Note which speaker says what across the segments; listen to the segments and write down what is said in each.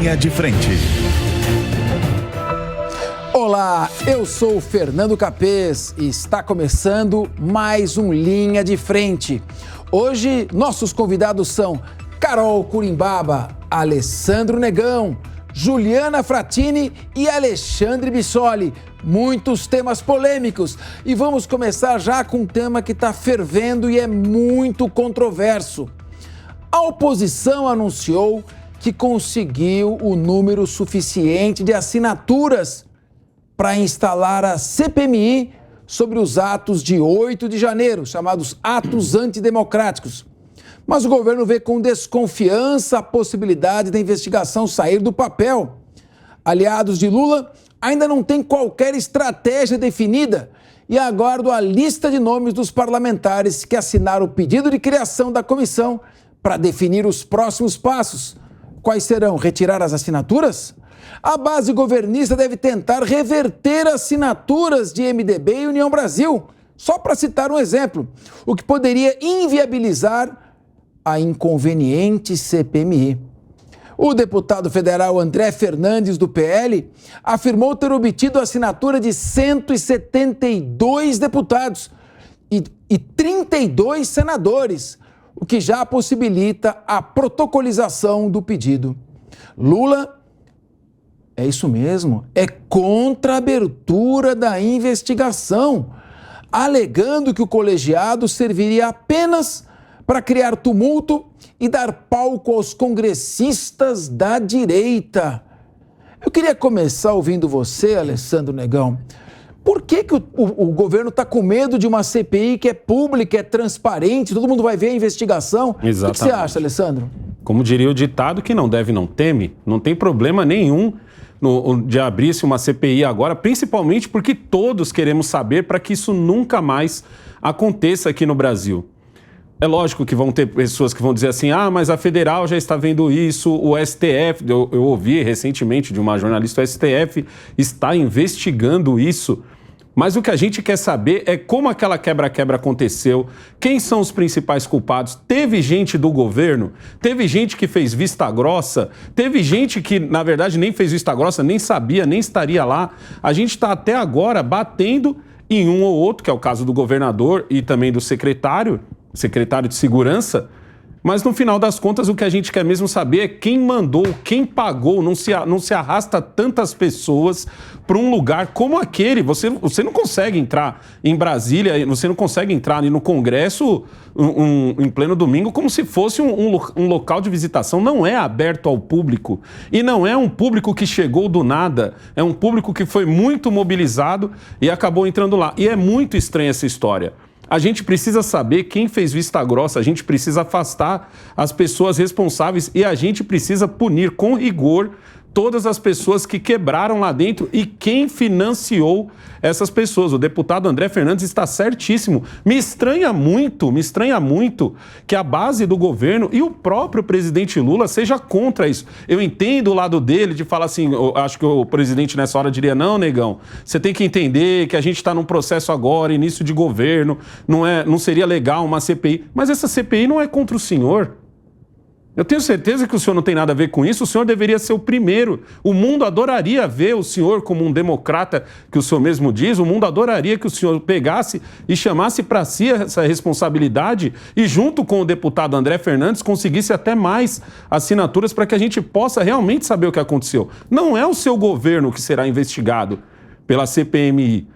Speaker 1: Linha de Frente.
Speaker 2: Olá, eu sou o Fernando Capês e está começando mais um Linha de Frente. Hoje, nossos convidados são Carol Curimbaba, Alessandro Negão, Juliana Frattini e Alexandre Bissoli. Muitos temas polêmicos e vamos começar já com um tema que está fervendo e é muito controverso. A oposição anunciou que conseguiu o número suficiente de assinaturas para instalar a CPMI sobre os atos de 8 de janeiro, chamados atos antidemocráticos. Mas o governo vê com desconfiança a possibilidade da investigação sair do papel. Aliados de Lula ainda não têm qualquer estratégia definida e aguardam a lista de nomes dos parlamentares que assinaram o pedido de criação da comissão para definir os próximos passos. Quais serão? Retirar as assinaturas? A base governista deve tentar reverter assinaturas de MDB e União Brasil, só para citar um exemplo, o que poderia inviabilizar a inconveniente CPMI. O deputado federal André Fernandes, do PL, afirmou ter obtido a assinatura de 172 deputados e 32 senadores, o que já possibilita a protocolização do pedido. Lula, é isso mesmo, é contra a abertura da investigação, alegando que o colegiado serviria apenas para criar tumulto e dar palco aos congressistas da direita. Eu queria começar ouvindo você, Alessandro Negão. Por que o governo está com medo de uma CPI que é pública, é transparente, todo mundo vai ver a investigação?
Speaker 3: Exatamente.
Speaker 2: O que você acha, Alessandro?
Speaker 3: Como diria o ditado, que não deve não teme, não tem problema nenhum de abrir-se uma CPI agora, principalmente porque todos queremos saber para que isso nunca mais aconteça aqui no Brasil. É lógico que vão ter pessoas que vão dizer assim, mas a federal já está vendo isso, o STF, eu ouvi recentemente de uma jornalista, o STF está investigando isso. Mas o que a gente quer saber é como aquela quebra-quebra aconteceu, quem são os principais culpados. Teve gente do governo, teve gente que fez vista grossa, teve gente que, na verdade, nem fez vista grossa, nem sabia, nem estaria lá. A gente está até agora batendo em um ou outro, que é o caso do governador e também do secretário de segurança, mas no final das contas o que a gente quer mesmo saber é quem mandou, quem pagou, não se arrasta tantas pessoas para um lugar como aquele. Você não consegue entrar em Brasília, você não consegue entrar ali no Congresso em pleno domingo como se fosse um local de visitação. Não é aberto ao público e não é um público que chegou do nada, é um público que foi muito mobilizado e acabou entrando lá. E é muito estranha essa história. A gente precisa saber quem fez vista grossa, a gente precisa afastar as pessoas responsáveis e a gente precisa punir com rigor todas as pessoas que quebraram lá dentro e quem financiou essas pessoas. O deputado André Fernandes está certíssimo. Me estranha muito que a base do governo e o próprio presidente Lula seja contra isso. Eu entendo o lado dele de falar assim, eu acho que o presidente nessa hora diria, não, Negão, você tem que entender que a gente está num processo agora, início de governo, não seria legal uma CPI. Mas essa CPI não é contra o senhor. Eu tenho certeza que o senhor não tem nada a ver com isso, o senhor deveria ser o primeiro. O mundo adoraria ver o senhor como um democrata, que o senhor mesmo diz, o mundo adoraria que o senhor pegasse e chamasse para si essa responsabilidade e junto com o deputado André Fernandes conseguisse até mais assinaturas para que a gente possa realmente saber o que aconteceu. Não é o seu governo que será investigado pela CPMI.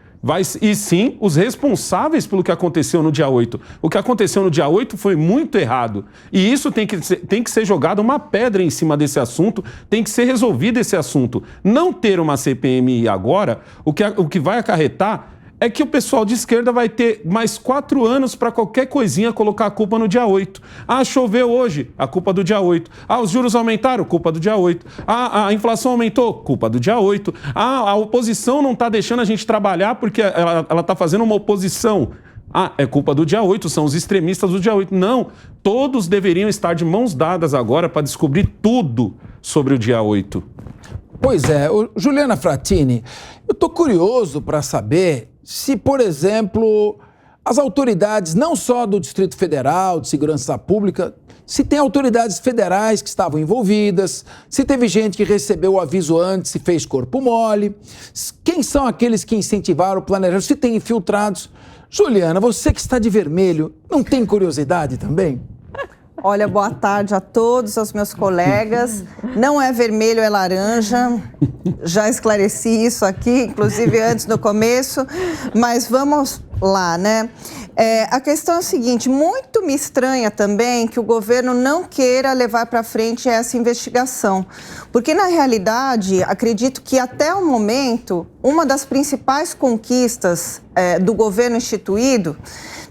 Speaker 3: E sim os responsáveis pelo que aconteceu no dia 8. O que aconteceu no dia 8 foi muito errado. E isso tem que ser jogada uma pedra em cima desse assunto, tem que ser resolvido esse assunto. Não ter uma CPMI agora, o que vai acarretar é que o pessoal de esquerda vai ter mais 4 anos para qualquer coisinha colocar a culpa no dia 8. Choveu hoje, a culpa do dia 8. Os juros aumentaram, culpa do dia 8. A inflação aumentou, culpa do dia 8. A oposição não está deixando a gente trabalhar porque ela está fazendo uma oposição. É culpa do dia 8, são os extremistas do dia 8. Não, todos deveriam estar de mãos dadas agora para descobrir tudo sobre o dia 8.
Speaker 2: Pois é, Juliana Frattini, eu estou curioso para saber se, por exemplo, as autoridades, não só do Distrito Federal, de Segurança Pública, se tem autoridades federais que estavam envolvidas, se teve gente que recebeu o aviso antes e fez corpo mole, quem são aqueles que incentivaram o planejamento, se tem infiltrados. Juliana, você que está de vermelho, não tem curiosidade também?
Speaker 1: Olha, boa tarde a todos, aos meus colegas. Não é vermelho, é laranja. Já esclareci isso aqui, inclusive antes no começo. Mas vamos lá, né? A questão é a seguinte, muito me estranha também que o governo não queira levar para frente essa investigação. Porque, na realidade, acredito que até o momento, uma das principais conquistas do governo instituído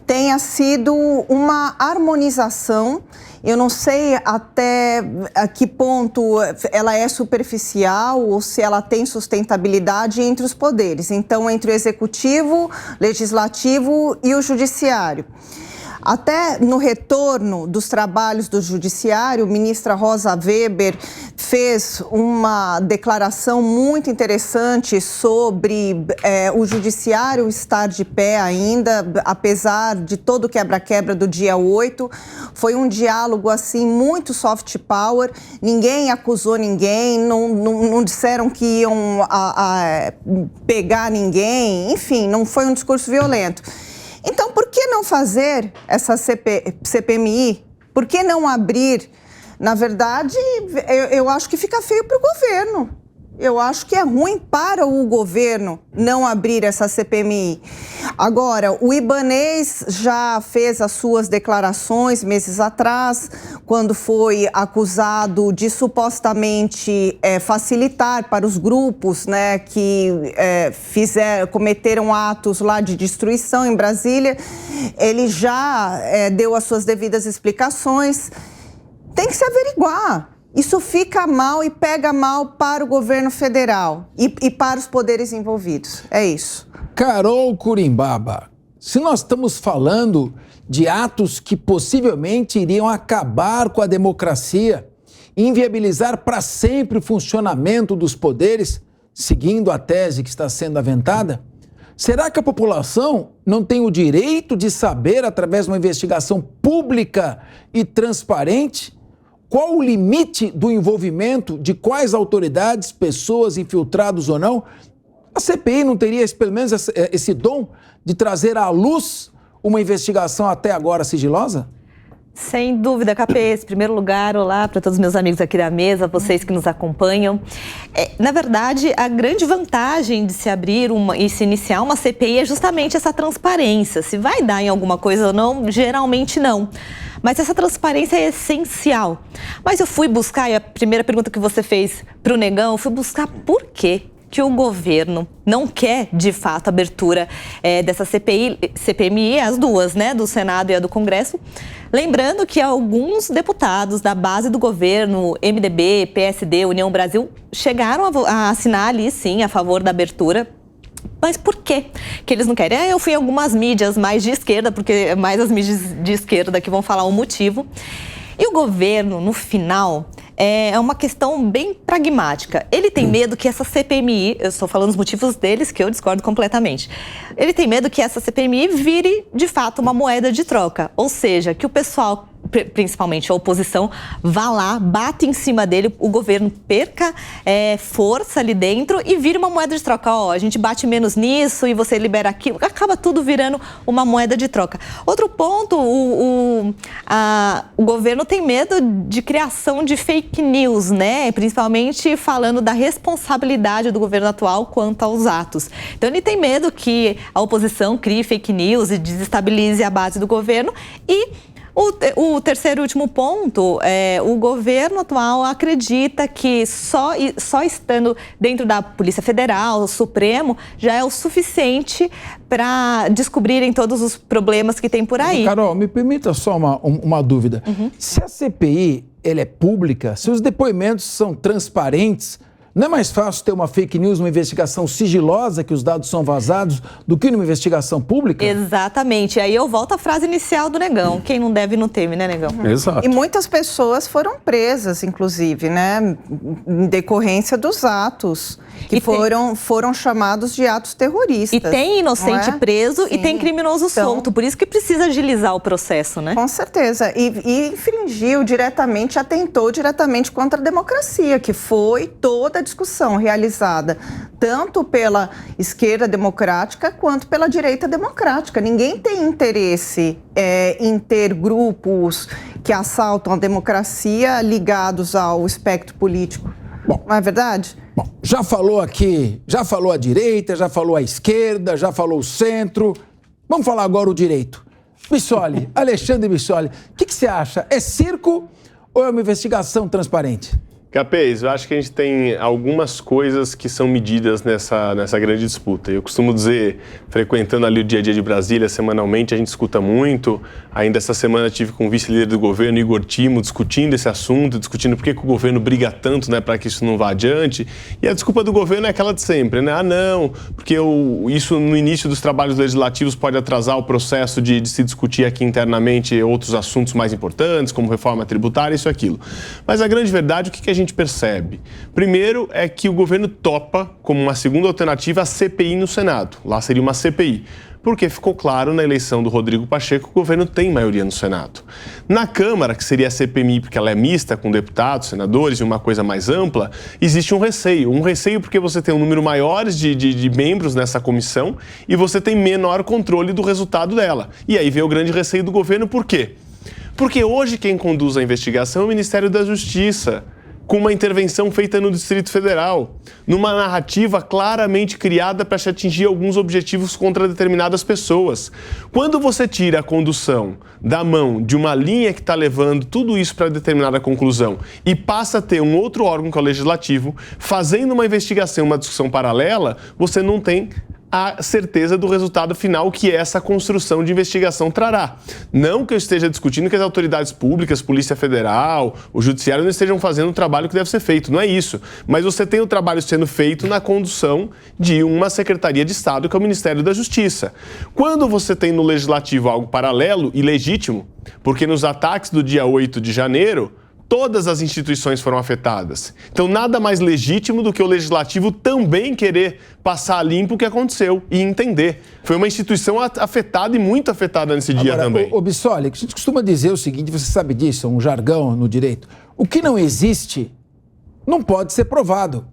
Speaker 1: tenha sido uma harmonização. Eu não sei até a que ponto ela é superficial ou se ela tem sustentabilidade entre os poderes. Então, entre o executivo, legislativo e o judiciário. Até no retorno dos trabalhos do judiciário, a ministra Rosa Weber fez uma declaração muito interessante sobre o judiciário estar de pé ainda, apesar de todo o quebra-quebra do dia 8. Foi um diálogo, assim, muito soft power, ninguém acusou ninguém, não disseram que iam pegar ninguém, enfim, não foi um discurso violento. Então, por que não fazer essa CPMI? Por que não abrir? Na verdade, eu acho que fica feio para o governo. Eu acho que é ruim para o governo não abrir essa CPMI. Agora, o Ibanez já fez as suas declarações meses atrás, quando foi acusado de supostamente facilitar para os grupos, né, que cometeram atos lá de destruição em Brasília. Ele já deu as suas devidas explicações. Tem que se averiguar. Isso fica mal e pega mal para o governo federal e para os poderes envolvidos. É isso.
Speaker 2: Carol Curimbaba, se nós estamos falando de atos que possivelmente iriam acabar com a democracia, inviabilizar para sempre o funcionamento dos poderes, seguindo a tese que está sendo aventada, será que a população não tem o direito de saber, através de uma investigação pública e transparente, qual o limite do envolvimento de quais autoridades, pessoas infiltrados ou não? A CPI não teria pelo menos esse dom de trazer à luz uma investigação até agora sigilosa?
Speaker 4: Sem dúvida, Capês. Em primeiro lugar, olá para todos os meus amigos aqui da mesa, vocês que nos acompanham. Na verdade, a grande vantagem de se abrir e se iniciar uma CPI é justamente essa transparência. Se vai dar em alguma coisa ou não, geralmente não. Mas essa transparência é essencial. Mas eu fui buscar, e a primeira pergunta que você fez para o Negão, eu fui buscar por quê que o governo não quer, de fato, a abertura dessa CPMI, as duas, né, do Senado e a do Congresso. Lembrando que alguns deputados da base do governo, MDB, PSD, União Brasil, chegaram a assinar ali, sim, a favor da abertura. Mas por quê que eles não querem? Eu fui em algumas mídias mais de esquerda, porque é mais as mídias de esquerda que vão falar o motivo. E o governo, no final, é uma questão bem pragmática. Ele tem medo que essa CPMI, eu estou falando os motivos deles, que eu discordo completamente. Ele tem medo que essa CPMI vire, de fato, uma moeda de troca. Ou seja, que o pessoal, principalmente a oposição, vá lá, bate em cima dele, o governo perca força ali dentro e vire uma moeda de troca. Ó, a gente bate menos nisso e você libera aquilo. Acaba tudo virando uma moeda de troca. Outro ponto, o governo tem medo de criação de fake news, né? Principalmente falando da responsabilidade do governo atual quanto aos atos. Então ele tem medo que a oposição crie fake news e desestabilize a base do governo. E o terceiro e último ponto, o governo atual acredita que só estando dentro da Polícia Federal, o Supremo, já é o suficiente para descobrirem todos os problemas que tem por aí.
Speaker 2: Carol, me permita só uma dúvida. Se a CPI ela é pública, se os depoimentos são transparentes, Não é mais fácil ter uma fake news, uma investigação sigilosa, que os dados são vazados, do que numa investigação pública?
Speaker 4: Exatamente. E aí eu volto à frase inicial do Negão. Quem não deve não teme, né, Negão?
Speaker 3: Exato.
Speaker 1: E muitas pessoas foram presas, inclusive, né? Em decorrência dos atos, que foram chamados de atos terroristas.
Speaker 4: E tem inocente preso e
Speaker 1: Sim.
Speaker 4: tem criminoso
Speaker 1: Então,
Speaker 4: solto. Por isso que precisa agilizar o processo, né?
Speaker 1: Com certeza. E infringiu diretamente, atentou diretamente contra a democracia, que foi toda a discussão realizada tanto pela esquerda democrática quanto pela direita democrática. Ninguém tem interesse em ter grupos que assaltam a democracia ligados ao espectro político.
Speaker 2: Bom,
Speaker 1: não é verdade?
Speaker 2: Bom, já falou aqui, já falou a direita, já falou a esquerda, já falou o centro. Vamos falar agora o direito. Bissoli, Alexandre Bissoli, o que você acha? É circo ou é uma investigação transparente?
Speaker 5: Capês, eu acho que a gente tem algumas coisas que são medidas nessa grande disputa. Eu costumo dizer, frequentando ali o dia a dia de Brasília, semanalmente, a gente escuta muito. Ainda essa semana tive com o vice-líder do governo, Igor Timo, discutindo esse assunto, discutindo por que o governo briga tanto, né, para que isso não vá adiante. E a desculpa do governo é aquela de sempre, né? Ah, não, porque isso no início dos trabalhos legislativos pode atrasar o processo de se discutir aqui internamente outros assuntos mais importantes, como reforma tributária, isso e aquilo. Mas a grande verdade, o que a gente percebe? Primeiro é que o governo topa, como uma segunda alternativa, a CPI no Senado. Lá seria uma CPI. Porque ficou claro na eleição do Rodrigo Pacheco que o governo tem maioria no Senado. Na Câmara, que seria a CPMI, porque ela é mista com deputados, senadores e uma coisa mais ampla, existe um receio. Um receio porque você tem um número maior de membros nessa comissão e você tem menor controle do resultado dela. E aí vem o grande receio do governo, por quê? Porque hoje quem conduz a investigação é o Ministério da Justiça, com uma intervenção feita no Distrito Federal, numa narrativa claramente criada para atingir alguns objetivos contra determinadas pessoas. Quando você tira a condução da mão de uma linha que está levando tudo isso para determinada conclusão e passa a ter um outro órgão, que é o Legislativo, fazendo uma investigação, uma discussão paralela, você não tem a certeza do resultado final que essa construção de investigação trará. Não que eu esteja discutindo que as autoridades públicas, Polícia Federal, o Judiciário não estejam fazendo o trabalho que deve ser feito, não é isso. Mas você tem o trabalho sendo feito na condução de uma Secretaria de Estado, que é o Ministério da Justiça. Quando você tem no Legislativo algo paralelo e legítimo, porque nos ataques do dia 8 de janeiro, todas as instituições foram afetadas. Então, nada mais legítimo do que o Legislativo também querer passar limpo o que aconteceu e entender. Foi uma instituição afetada e muito afetada nesse dia também.
Speaker 2: Ô Bissoli, a gente costuma dizer o seguinte, você sabe disso, um jargão no direito. O que não existe não pode ser provado.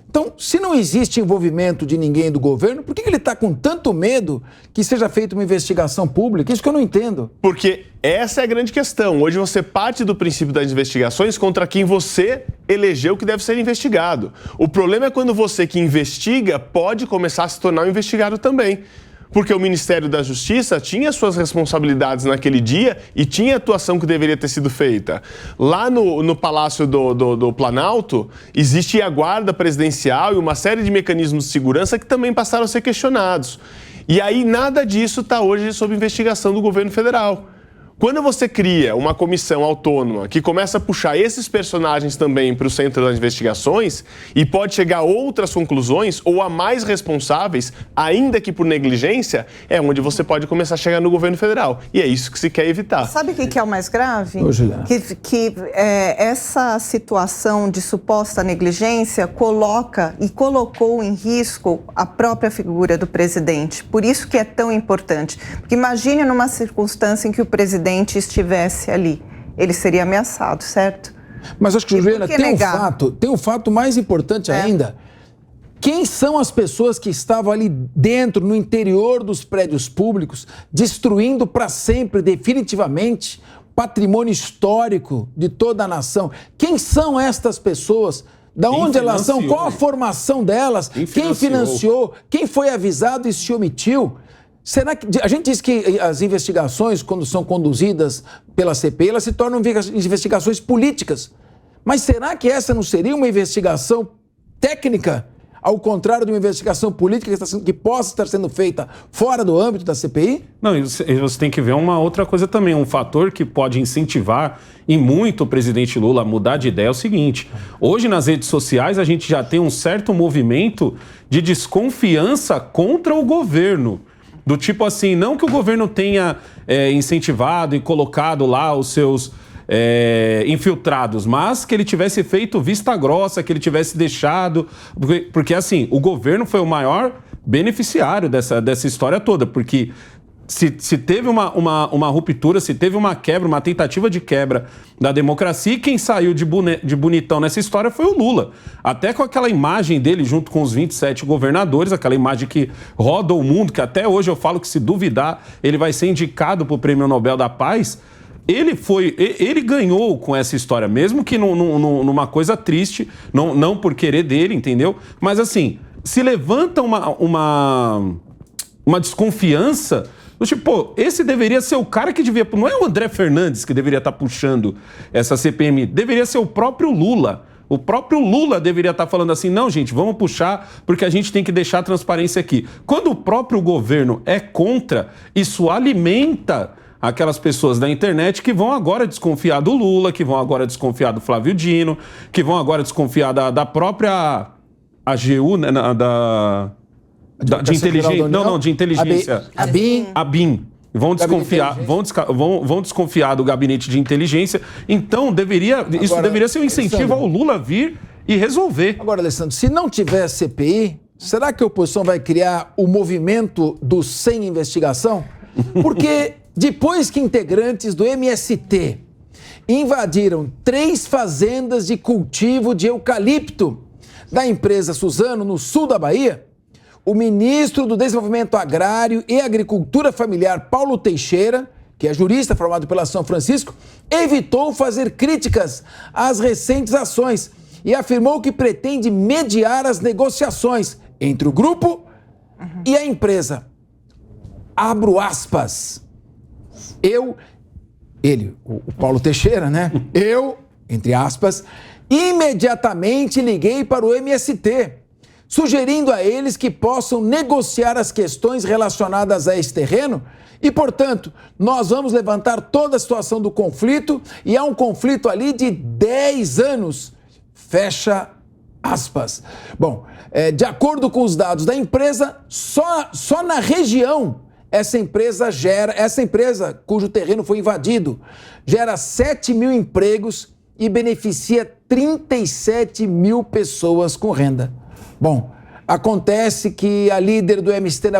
Speaker 2: Então, se não existe envolvimento de ninguém do governo, por que ele está com tanto medo que seja feita uma investigação pública? Isso que eu não entendo.
Speaker 5: Porque essa é a grande questão. Hoje você parte do princípio das investigações contra quem você elegeu que deve ser investigado. O problema é quando você que investiga pode começar a se tornar um investigado também. Porque o Ministério da Justiça tinha suas responsabilidades naquele dia e tinha a atuação que deveria ter sido feita. Lá no Palácio do Planalto, existe a guarda presidencial e uma série de mecanismos de segurança que também passaram a ser questionados. E aí nada disso está hoje sob investigação do governo federal. Quando você cria uma comissão autônoma que começa a puxar esses personagens também para o centro das investigações e pode chegar a outras conclusões ou a mais responsáveis, ainda que por negligência, é onde você pode começar a chegar no governo federal. E é isso que se quer evitar.
Speaker 1: Sabe o que é o mais grave?
Speaker 2: Ô, Juliana.
Speaker 1: Essa situação de suposta negligência colocou em risco a própria figura do presidente. Por isso que é tão importante. Porque imagine numa circunstância em que o presidente estivesse ali, ele seria ameaçado, certo?
Speaker 2: Mas acho que, Juliana, tem um fato mais importante ainda. Quem são as pessoas que estavam ali dentro, no interior dos prédios públicos, destruindo para sempre, definitivamente, patrimônio histórico de toda a nação? Quem são estas pessoas? Da onde elas são? Qual a formação delas? Quem financiou? Quem foi avisado e se omitiu? Será que a gente diz que as investigações, quando são conduzidas pela CPI, elas se tornam investigações políticas. Mas será que essa não seria uma investigação técnica? ao contrário de uma investigação política que possa estar sendo feita fora do âmbito da CPI?
Speaker 3: Não, e você tem que ver uma outra coisa também, um fator que pode incentivar e muito o presidente Lula a mudar de ideia é o seguinte: hoje nas redes sociais a gente já tem um certo movimento de desconfiança contra o governo. Do tipo assim, não que o governo tenha incentivado e colocado lá os seus infiltrados, mas que ele tivesse feito vista grossa, que ele tivesse deixado... Porque assim, o governo foi o maior beneficiário dessa história toda, porque... Se teve uma ruptura, se teve uma quebra, uma tentativa de quebra da democracia, e quem saiu de bonitão nessa história foi o Lula. Até com aquela imagem dele junto com os 27 governadores, aquela imagem que roda o mundo, que até hoje eu falo que se duvidar, ele vai ser indicado para o Prêmio Nobel da Paz. Ele ganhou com essa história, mesmo que numa coisa triste, não por querer dele, entendeu? Mas assim, se levanta uma desconfiança... Tipo, pô, esse deveria ser o cara que devia... Não é o André Fernandes que deveria estar puxando essa CPMI. Deveria ser o próprio Lula. O próprio Lula deveria estar falando assim, não, gente, vamos puxar porque a gente tem que deixar a transparência aqui. Quando o próprio governo é contra, isso alimenta aquelas pessoas da internet que vão agora desconfiar do Lula, que vão agora desconfiar do Flávio Dino, que vão agora desconfiar da própria AGU, né, de inteligência. Não, de inteligência. ABIN. Vão desconfiar do gabinete de inteligência. Então, isso deveria ser um incentivo ao Lula vir e resolver.
Speaker 2: Agora, Alessandro, se não tiver CPI, será que a oposição vai criar o movimento do sem investigação? Porque depois que integrantes do MST invadiram 3 fazendas de cultivo de eucalipto da empresa Suzano, no sul da Bahia, o ministro do Desenvolvimento Agrário e Agricultura Familiar, Paulo Teixeira, que é jurista formado pela São Francisco, evitou fazer críticas às recentes ações e afirmou que pretende mediar as negociações entre o grupo e a empresa. Abro aspas. O Paulo Teixeira, né? Entre aspas, imediatamente liguei para o MST, sugerindo a eles que possam negociar as questões relacionadas a esse terreno e, portanto, nós vamos levantar toda a situação do conflito e há um conflito ali de 10 anos. Fecha aspas. Bom, de acordo com os dados da empresa, só na região essa empresa cujo terreno foi invadido, gera 7 mil empregos e beneficia 37 mil pessoas com renda. Bom, acontece que a líder do MST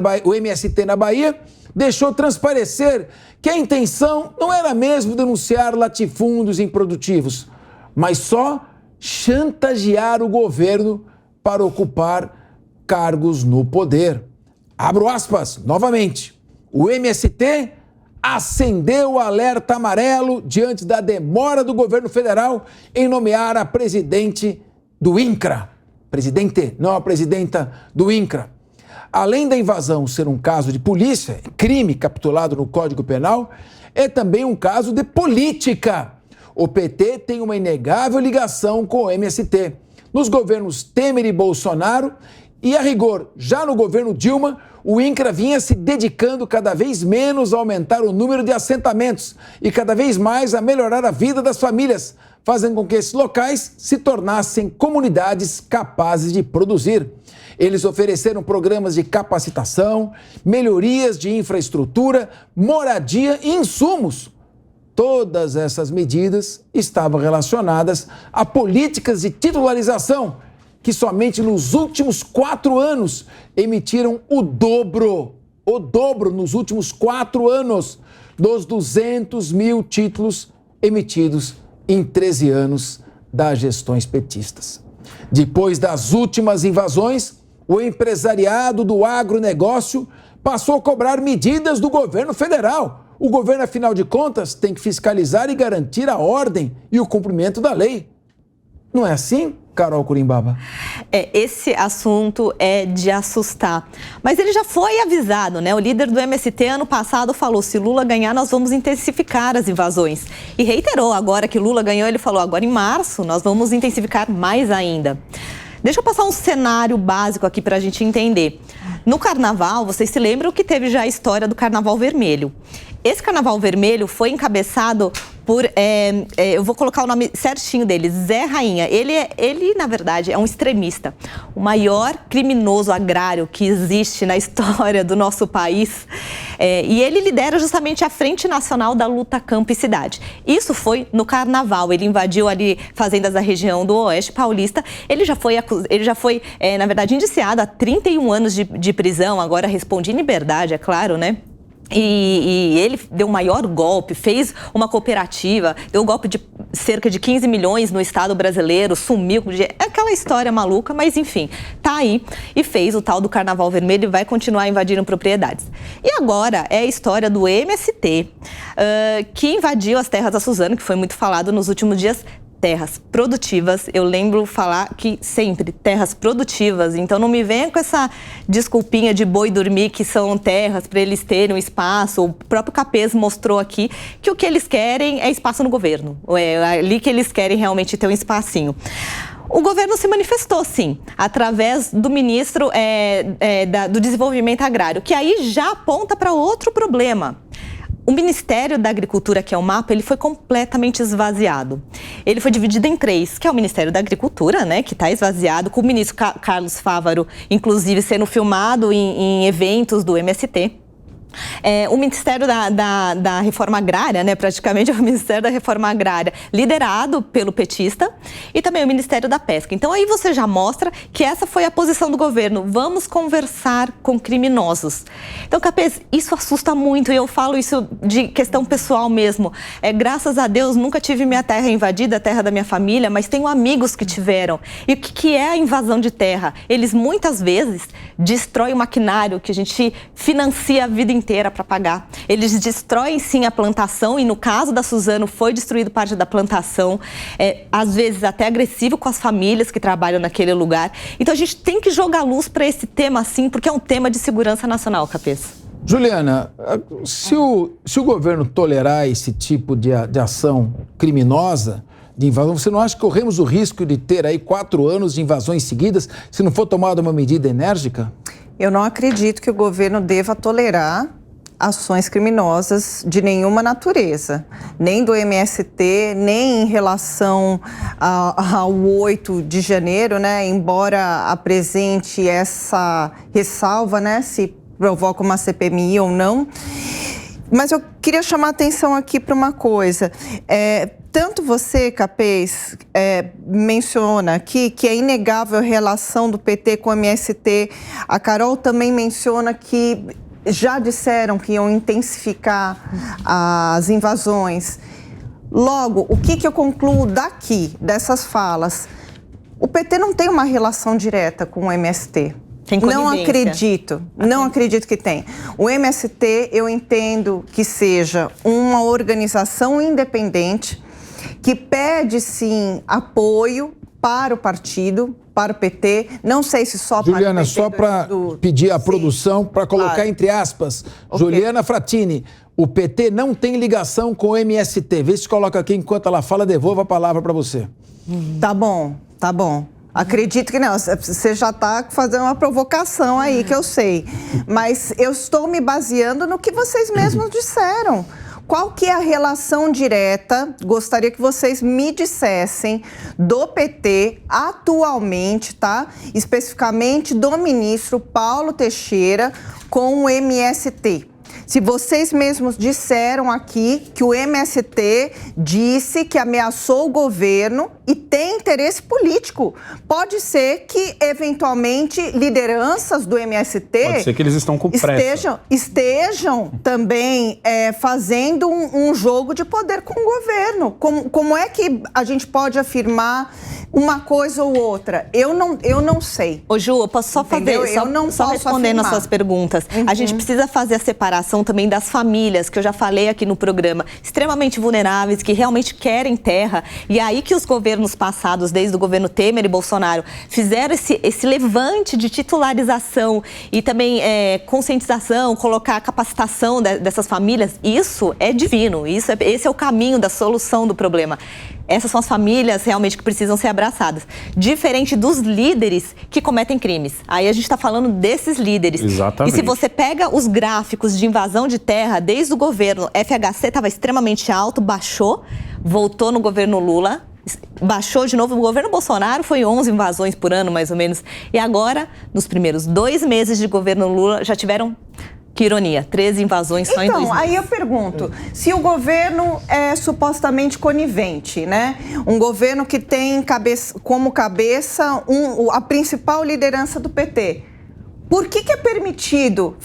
Speaker 2: na Bahia deixou transparecer que a intenção não era mesmo denunciar latifúndios improdutivos, mas só chantagear o governo para ocupar cargos no poder. Abro aspas, novamente. O MST acendeu o alerta amarelo diante da demora do governo federal em nomear a presidente do INCRA. Presidente, não a presidenta do INCRA. Além da invasão ser um caso de polícia, crime capitulado no Código Penal, é também um caso de política. O PT tem uma inegável ligação com o MST. Nos governos Temer e Bolsonaro, e a rigor, já no governo Dilma, o INCRA vinha se dedicando cada vez menos a aumentar o número de assentamentos e cada vez mais a melhorar a vida das famílias, fazendo com que esses locais se tornassem comunidades capazes de produzir. Eles ofereceram programas de capacitação, melhorias de infraestrutura, moradia e insumos. Todas essas medidas estavam relacionadas a políticas de titularização, que somente nos últimos 4 anos emitiram o dobro nos últimos 4 anos dos 200 mil títulos emitidos em 13 anos das gestões petistas. Depois das últimas invasões, o empresariado do agronegócio passou a cobrar medidas do governo federal. O governo, afinal de contas, tem que fiscalizar e garantir a ordem e o cumprimento da lei. Não é assim, Carol Curimbaba?
Speaker 4: Esse assunto é de assustar. Mas ele já foi avisado, né? O líder do MST ano passado falou, se Lula ganhar, nós vamos intensificar as invasões. E reiterou, agora que Lula ganhou, ele falou, agora em março, nós vamos intensificar mais ainda. Deixa eu passar um cenário básico aqui para a gente entender. No Carnaval, vocês se lembram que teve já a história do Carnaval Vermelho. Esse Carnaval Vermelho foi encabeçado por, eu vou colocar o nome certinho dele, Zé Rainha. Ele, na verdade, é um extremista. O maior criminoso agrário que existe na história do nosso país. E ele lidera justamente a Frente Nacional da Luta Campo e Cidade. Isso foi no Carnaval. Ele invadiu ali fazendas da região do Oeste Paulista. Ele já foi, na verdade, indiciado a 31 anos de prisão. Agora responde em liberdade, é claro, né? E ele deu o maior golpe, fez uma cooperativa, deu um golpe de cerca de 15 milhões no Estado brasileiro, sumiu, é aquela história maluca, mas enfim, tá aí e fez o tal do Carnaval Vermelho e vai continuar invadindo propriedades. E agora é a história do MST, que invadiu as terras da Suzano, que foi muito falado nos últimos dias. Terras produtivas, eu lembro falar que sempre terras produtivas, então não me venha com essa desculpinha de boi dormir que são terras para eles terem um espaço. O próprio Capês mostrou aqui que o que eles querem é espaço no governo, é ali que eles querem realmente ter um espacinho. O governo se manifestou, sim, através do ministro do Desenvolvimento Agrário, que aí já aponta para outro problema. O Ministério da Agricultura, que é o MAPA, ele foi completamente esvaziado. Ele foi dividido em 3, que é o Ministério da Agricultura, né, que está esvaziado, com o ministro Carlos Fávaro, inclusive, sendo filmado em eventos do MST. O Ministério da Reforma Agrária, né, praticamente é o Ministério da Reforma Agrária, liderado pelo petista, e também o Ministério da Pesca. Então aí você já mostra que essa foi a posição do governo, vamos conversar com criminosos. Então, Capês, isso assusta muito, e eu falo isso de questão pessoal mesmo. Graças a Deus, nunca tive minha terra invadida, a terra da minha família, mas tenho amigos que tiveram. E o que é a invasão de terra? Eles muitas vezes destroem o maquinário que a gente financia a vida inteira para pagar. Eles destroem sim a plantação, e no caso da Suzano foi destruído parte da plantação, às vezes até agressivo com as famílias que trabalham naquele lugar. Então a gente tem que jogar luz para esse tema sim, porque é um tema de segurança nacional, Capês.
Speaker 2: Juliana, se o governo tolerar esse tipo de ação criminosa, de invasão, você não acha que corremos o risco de ter aí 4 anos de invasões seguidas se não for tomada uma medida enérgica?
Speaker 1: Eu não acredito que o governo deva tolerar ações criminosas de nenhuma natureza, nem do MST, nem em relação ao 8 de janeiro, né? Embora apresente essa ressalva, né? Se provoca uma CPMI ou não. Mas eu queria chamar a atenção aqui para uma coisa. Tanto você, Capês, menciona aqui que é inegável a relação do PT com o MST. A Carol também menciona que já disseram que iam intensificar as invasões. Logo, o que eu concluo daqui, dessas falas? O PT não tem uma relação direta com o MST. Não acredito que tem. O MST, eu entendo que seja uma organização independente que pede, sim, apoio para o partido, para o PT. Não sei se só para
Speaker 2: Juliana,
Speaker 1: o PT.
Speaker 2: só para pedir à produção, para colocar entre aspas, okay. Juliana Fratini, o PT não tem ligação com o MST. Vê se coloca aqui enquanto ela fala, devolva a palavra para você.
Speaker 1: Tá bom. Acredito que não, você já está fazendo uma provocação aí, que eu sei. Mas eu estou me baseando no que vocês mesmos disseram. Qual que é a relação direta, gostaria que vocês me dissessem, do PT atualmente, tá? Especificamente do ministro Paulo Teixeira com o MST. Se vocês mesmos disseram aqui que o MST disse que ameaçou o governo e tem interesse político. Pode ser que, eventualmente, lideranças do MST...
Speaker 3: Pode ser que eles estão com pressa.
Speaker 1: Estejam também fazendo um jogo de poder com o governo. Como é que a gente pode afirmar uma coisa ou outra? Eu não sei.
Speaker 4: Ô Ju, eu posso só respondendo as suas perguntas. Uhum. A gente precisa fazer a separação também das famílias, que eu já falei aqui no programa, extremamente vulneráveis, que realmente querem terra. E aí que os governos passados, desde o governo Temer e Bolsonaro, fizeram esse levante de titularização e também conscientização, colocar a capacitação dessas famílias. Isso é divino, esse é o caminho da solução do problema. Essas são as famílias realmente que precisam ser abraçadas. Diferente dos líderes que cometem crimes. Aí a gente está falando desses líderes.
Speaker 3: Exatamente.
Speaker 4: E se você pega os gráficos de invasão de terra, desde o governo, FHC estava extremamente alto, baixou, voltou no governo Lula, baixou de novo. No governo Bolsonaro foi 11 invasões por ano, mais ou menos. E agora, nos primeiros 2 meses de governo Lula, já tiveram, que ironia, 13 invasões só em 2 meses.
Speaker 1: Então, aí eu pergunto, se o governo é supostamente conivente, né? Um governo que tem como cabeça a principal liderança do PT, por que é permitido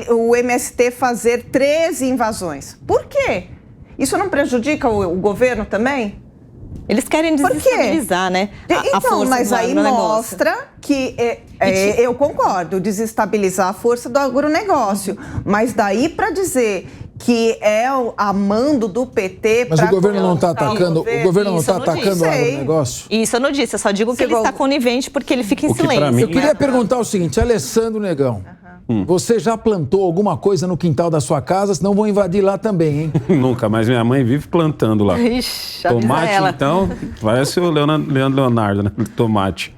Speaker 1: o MST fazer 13 invasões? Por quê? Isso não prejudica o governo também?
Speaker 4: Eles querem desestabilizar, né? A força
Speaker 1: mas aí
Speaker 4: do
Speaker 1: mostra que, eu concordo, desestabilizar a força do agronegócio. Mas daí para dizer que é a mando do PT...
Speaker 2: Mas o governo não está atacando, o governo não está atacando o agronegócio?
Speaker 4: Isso eu não disse, eu só digo que ele está conivente porque ele fica em silêncio.
Speaker 2: Eu queria perguntar o seguinte, Alessandro Negão, você já plantou alguma coisa no quintal da sua casa? Senão vão invadir lá também, hein?
Speaker 3: Nunca, mas minha mãe vive plantando lá.
Speaker 4: Ixi,
Speaker 3: tomate, então, parece o Leandro Leonardo, né? Tomate.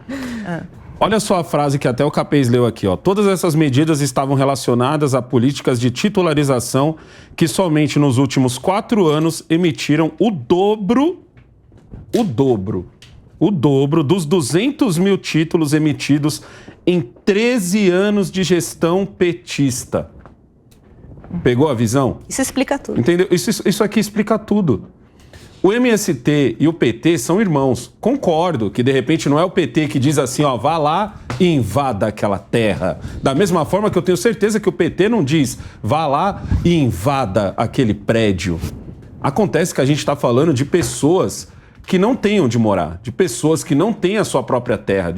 Speaker 3: Olha só a frase que até o Capês leu aqui, ó. Todas essas medidas estavam relacionadas a políticas de titularização que somente nos últimos 4 anos emitiram o dobro dos 200 mil títulos emitidos em 13 anos de gestão petista. Pegou a visão?
Speaker 4: Isso explica tudo.
Speaker 3: Entendeu? Isso aqui explica tudo. O MST e o PT são irmãos. Concordo que, de repente, não é o PT que diz assim, ó, vá lá e invada aquela terra. Da mesma forma que eu tenho certeza que o PT não diz, vá lá e invada aquele prédio. Acontece que a gente está falando de pessoas que não têm onde morar, de pessoas que não têm a sua própria terra.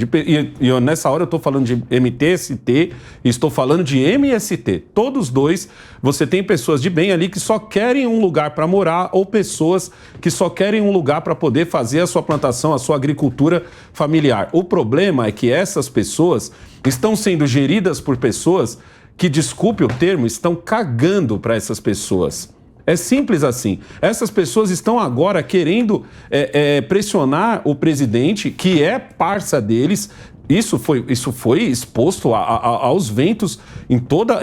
Speaker 3: Nessa hora eu estou falando de MTST e estou falando de MST. Todos dois, você tem pessoas de bem ali que só querem um lugar para morar ou pessoas que só querem um lugar para poder fazer a sua plantação, a sua agricultura familiar. O problema é que essas pessoas estão sendo geridas por pessoas que, desculpe o termo, estão cagando para essas pessoas. É simples assim. Essas pessoas estão agora querendo pressionar o presidente, que é parça deles. Isso foi exposto aos ventos em toda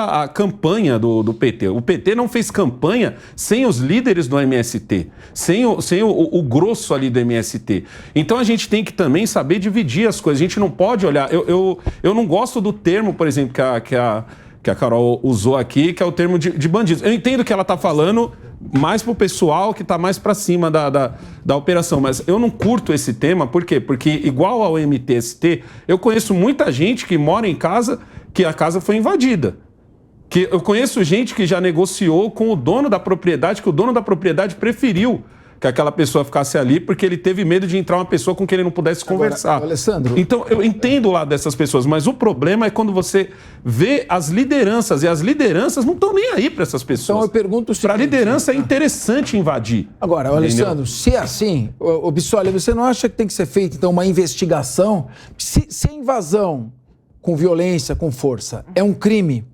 Speaker 3: a campanha do PT. O PT não fez campanha sem os líderes do MST, sem o grosso ali do MST. Então a gente tem que também saber dividir as coisas. A gente não pode olhar... Eu não gosto do termo, por exemplo, que a Carol usou aqui, que é o termo de bandidos. Eu entendo que ela está falando mais para o pessoal que está mais para cima da operação, mas eu não curto esse tema, por quê? Porque, igual ao MTST, eu conheço muita gente que mora em casa que a casa foi invadida. Que eu conheço gente que já negociou com o dono da propriedade, que o dono da propriedade preferiu que aquela pessoa ficasse ali porque ele teve medo de entrar uma pessoa com quem ele não pudesse conversar.
Speaker 2: Agora, Alessandro...
Speaker 3: Então, eu entendo o lado dessas pessoas, mas o problema é quando você vê as lideranças, e as lideranças não estão nem aí para essas pessoas.
Speaker 2: Então, eu pergunto o seguinte...
Speaker 3: Para a liderança é interessante invadir.
Speaker 2: Agora, Alessandro, se é assim, o Bissoli, você não acha que tem que ser feita, então, uma investigação? Se a invasão com violência, com força, é um crime,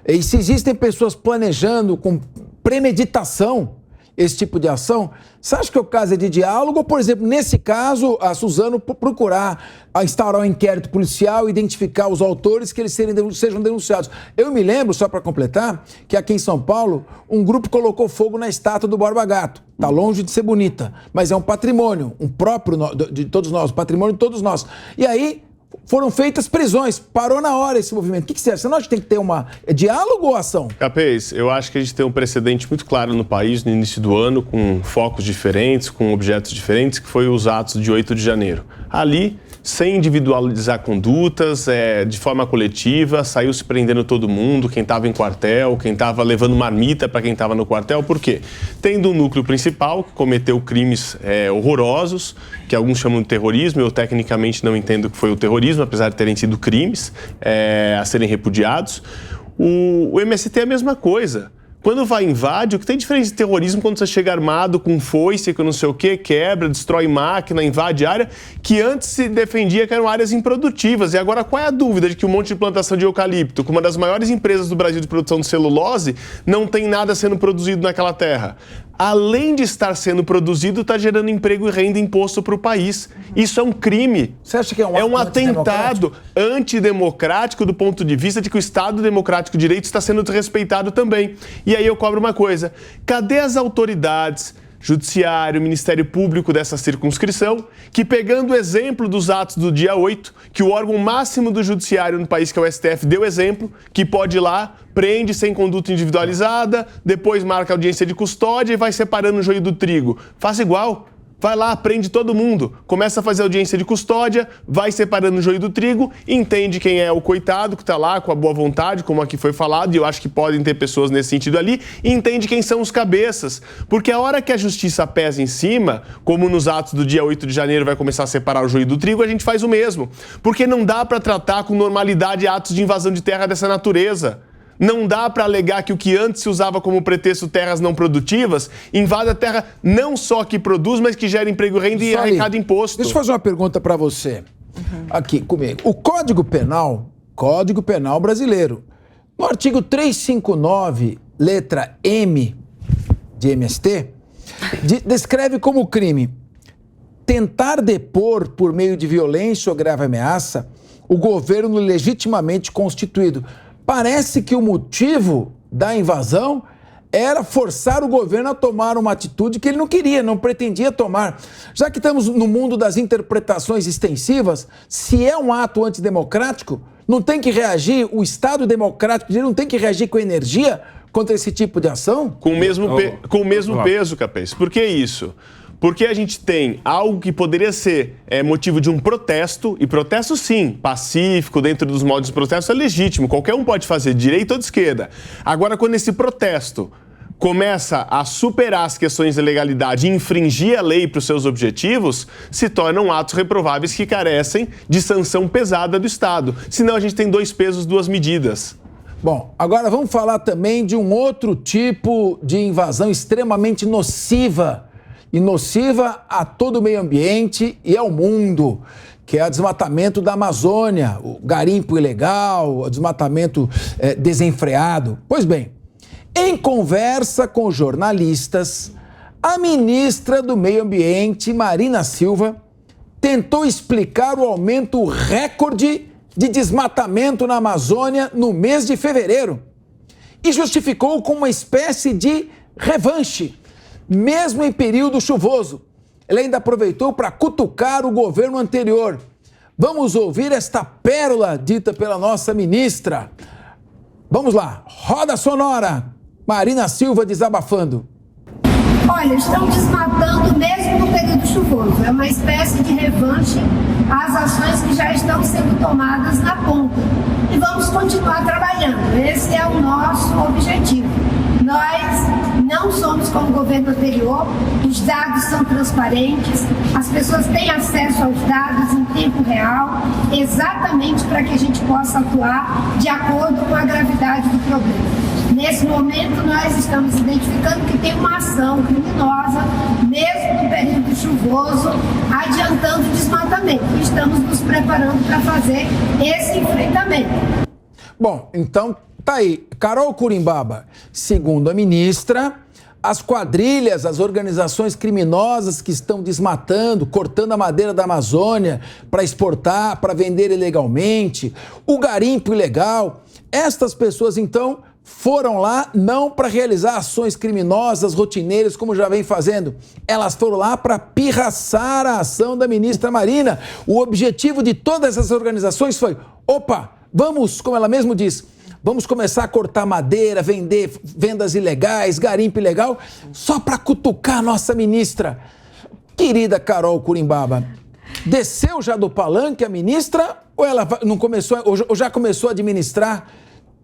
Speaker 2: e se existem pessoas planejando com premeditação esse tipo de ação, você acha que o caso é de diálogo ou, por exemplo, nesse caso, a Suzano procurar instaurar um inquérito policial e identificar os autores que eles sejam denunciados? Eu me lembro, só para completar, que aqui em São Paulo, um grupo colocou fogo na estátua do Borba Gato. Está longe de ser bonita, mas é um patrimônio, um próprio de todos nós, patrimônio de todos nós. E aí foram feitas prisões, parou na hora esse movimento. O que você acha? Você não acha que tem que ter diálogo ou ação?
Speaker 5: Capês, eu acho que a gente tem um precedente muito claro no país no início do ano, com focos diferentes, com objetos diferentes, que foi os atos de 8 de janeiro. Ali, sem individualizar condutas, de forma coletiva, saiu se prendendo todo mundo, quem estava em quartel, quem estava levando marmita para quem estava no quartel. Por quê? Tendo um núcleo principal que cometeu crimes horrorosos, que alguns chamam de terrorismo, eu tecnicamente não entendo que foi o terrorismo, apesar de terem sido crimes a serem repudiados. O MST é a mesma coisa. Quando vai invade, o que tem diferente de terrorismo quando você chega armado, com foice, com não sei o quê, quebra, destrói máquina, invade área, que antes se defendia que eram áreas improdutivas. E agora qual é a dúvida de que um monte de plantação de eucalipto, com uma das maiores empresas do Brasil de produção de celulose, não tem nada sendo produzido naquela terra? além de estar sendo produzido, está gerando emprego e renda e imposto para o país. Isso é um crime.
Speaker 2: Você acha que é um
Speaker 5: atentado antidemocrático do ponto de vista de que o Estado Democrático de Direito está sendo desrespeitado também. E aí eu cobro uma coisa. Cadê as autoridades, Judiciário, Ministério Público dessa circunscrição, que pegando o exemplo dos atos do dia 8, que o órgão máximo do Judiciário no país, que é o STF, deu exemplo, que pode ir lá, prende sem conduta individualizada, depois marca audiência de custódia e vai separando o joio do trigo. Faz igual. Vai lá, prende todo mundo, começa a fazer audiência de custódia, vai separando o joio do trigo, entende quem é o coitado que está lá com a boa vontade, como aqui foi falado, e eu acho que podem ter pessoas nesse sentido ali, e entende quem são os cabeças. Porque a hora que a justiça pesa em cima, como nos atos do dia 8 de janeiro vai começar a separar o joio do trigo, a gente faz o mesmo. Porque não dá para tratar com normalidade atos de invasão de terra dessa natureza. Não dá para alegar que o que antes se usava como pretexto terras não produtivas invada a terra não só que produz, mas que gera emprego, renda e arrecada imposto.
Speaker 2: Deixa eu fazer uma pergunta para você. Aqui comigo. O Código Penal brasileiro, no artigo 359, letra M de MST, descreve como crime tentar depor por meio de violência ou grave ameaça o governo legitimamente constituído. Parece que o motivo da invasão era forçar o governo a tomar uma atitude que ele não queria, não pretendia tomar. Já que estamos no mundo das interpretações extensivas, se é um ato antidemocrático, não tem que reagir, o Estado democrático não tem que reagir com energia contra esse tipo de ação?
Speaker 5: Com o mesmo peso, Capês. Por que isso? Porque a gente tem algo que poderia ser motivo de um protesto, e protesto sim, pacífico, dentro dos modos de protesto é legítimo, qualquer um pode fazer, de direita ou de esquerda. Agora, quando esse protesto começa a superar as questões de legalidade e infringir a lei para os seus objetivos, se tornam atos reprováveis que carecem de sanção pesada do Estado. Senão a gente tem 2 pesos, 2 medidas.
Speaker 2: Bom, agora vamos falar também de um outro tipo de invasão extremamente nociva, e nociva a todo o meio ambiente e ao mundo, que é o desmatamento da Amazônia, o garimpo ilegal, o desmatamento desenfreado. Pois bem, em conversa com jornalistas, a ministra do Meio Ambiente, Marina Silva, tentou explicar o aumento recorde de desmatamento na Amazônia no mês de fevereiro e justificou com uma espécie de revanche, mesmo em período chuvoso. Ela ainda aproveitou para cutucar o governo anterior. Vamos ouvir esta pérola dita pela nossa ministra. Vamos lá, roda sonora. Marina Silva desabafando.
Speaker 6: Olha, estão desmatando mesmo no período chuvoso. É uma espécie de revanche às ações que já estão sendo tomadas na ponta. E vamos continuar trabalhando. Esse é o nosso objetivo. Nós não somos como o governo anterior, os dados são transparentes, as pessoas têm acesso aos dados em tempo real, exatamente para que a gente possa atuar de acordo com a gravidade do problema. Nesse momento, nós estamos identificando que tem uma ação criminosa, mesmo no período chuvoso, adiantando o desmatamento. Estamos nos preparando para fazer esse enfrentamento.
Speaker 2: Bom, então tá aí. Carol Curimbaba, segundo a ministra, as quadrilhas, as organizações criminosas que estão desmatando, cortando a madeira da Amazônia para exportar, para vender ilegalmente, o garimpo ilegal, estas pessoas, então, foram lá não para realizar ações criminosas, rotineiras, como já vem fazendo. Elas foram lá para pirraçar a ação da ministra Marina. O objetivo de todas essas organizações foi, vamos, como ela mesmo diz, vamos começar a cortar madeira, vender vendas ilegais, garimpo ilegal, só para cutucar a nossa ministra. Querida Carol Curimbaba, desceu já do palanque a ministra ou ela não começou, ou já começou a administrar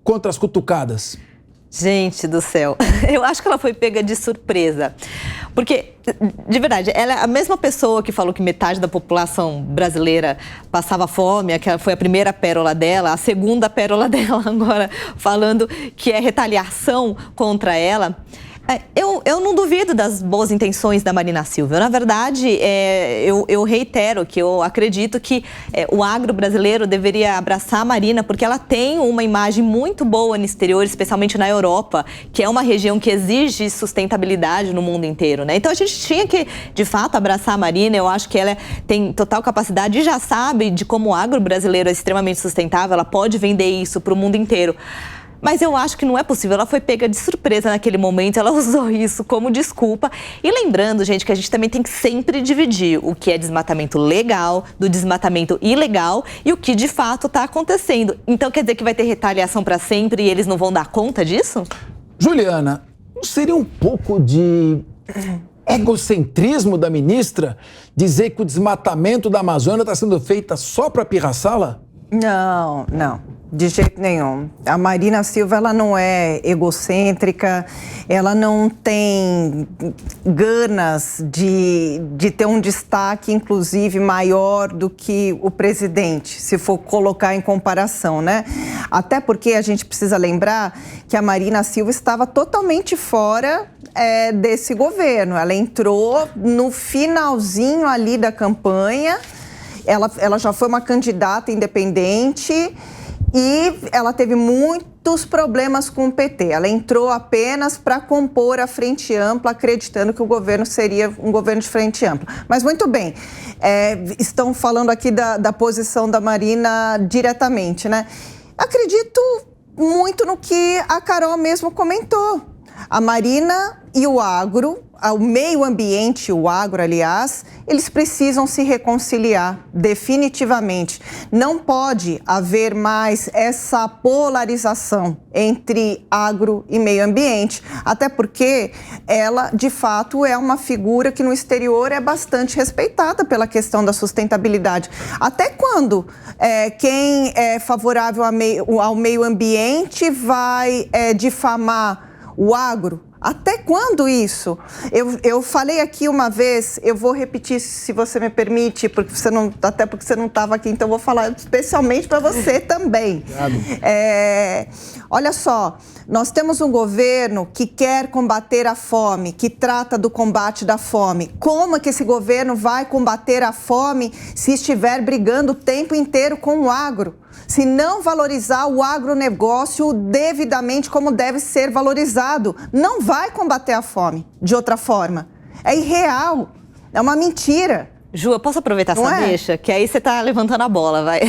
Speaker 2: contra as cutucadas?
Speaker 4: Gente do céu, eu acho que ela foi pega de surpresa. Porque, de verdade, ela é a mesma pessoa que falou que metade da população brasileira passava fome, que foi a primeira pérola dela, a segunda pérola dela agora falando que é retaliação contra ela. Eu não duvido das boas intenções da Marina Silva. Na verdade, eu reitero que eu acredito que o agro brasileiro deveria abraçar a Marina, porque ela tem uma imagem muito boa no exterior, especialmente na Europa, que é uma região que exige sustentabilidade no mundo inteiro, né? Então a gente tinha que, de fato, abraçar a Marina. Eu acho que ela tem total capacidade e já sabe de como o agro brasileiro é extremamente sustentável, ela pode vender isso para o mundo inteiro. Mas eu acho que não é possível, ela foi pega de surpresa naquele momento, ela usou isso como desculpa. E lembrando, gente, que a gente também tem que sempre dividir o que é desmatamento legal do desmatamento ilegal e o que de fato está acontecendo. Então quer dizer que vai ter retaliação para sempre e eles não vão dar conta disso?
Speaker 2: Juliana, não seria um pouco de egocentrismo da ministra dizer que o desmatamento da Amazônia está sendo feito só para pirraçá-la?
Speaker 1: Não, de jeito nenhum. A Marina Silva, ela não é egocêntrica, ela não tem ganas de ter um destaque, inclusive, maior do que o presidente, se for colocar em comparação, né? Até porque a gente precisa lembrar que a Marina Silva estava totalmente fora desse governo. Ela entrou no finalzinho ali da campanha. Ela já foi uma candidata independente e ela teve muitos problemas com o PT. Ela entrou apenas para compor a Frente Ampla, acreditando que o governo seria um governo de frente ampla. Mas muito bem, estão falando aqui da posição da Marina diretamente, né? Acredito muito no que a Carol mesmo comentou. A Marina e o agro, o meio ambiente, o agro, aliás, eles precisam se reconciliar definitivamente. Não pode haver mais essa polarização entre agro e meio ambiente, até porque ela, de fato, é uma figura que no exterior é bastante respeitada pela questão da sustentabilidade. Até quando quem é favorável ao meio ambiente vai difamar o agro? Até quando isso? Eu falei aqui uma vez, eu vou repetir se você me permite, até porque você não estava aqui, então eu vou falar especialmente para você também. Olha só, nós temos um governo que quer combater a fome, que trata do combate da fome. Como é que esse governo vai combater a fome se estiver brigando o tempo inteiro com o agro? Se não valorizar o agronegócio devidamente como deve ser valorizado, não vai combater a fome de outra forma. É irreal, é uma mentira.
Speaker 4: Ju, eu posso aproveitar essa deixa? Que aí você tá levantando a bola, vai.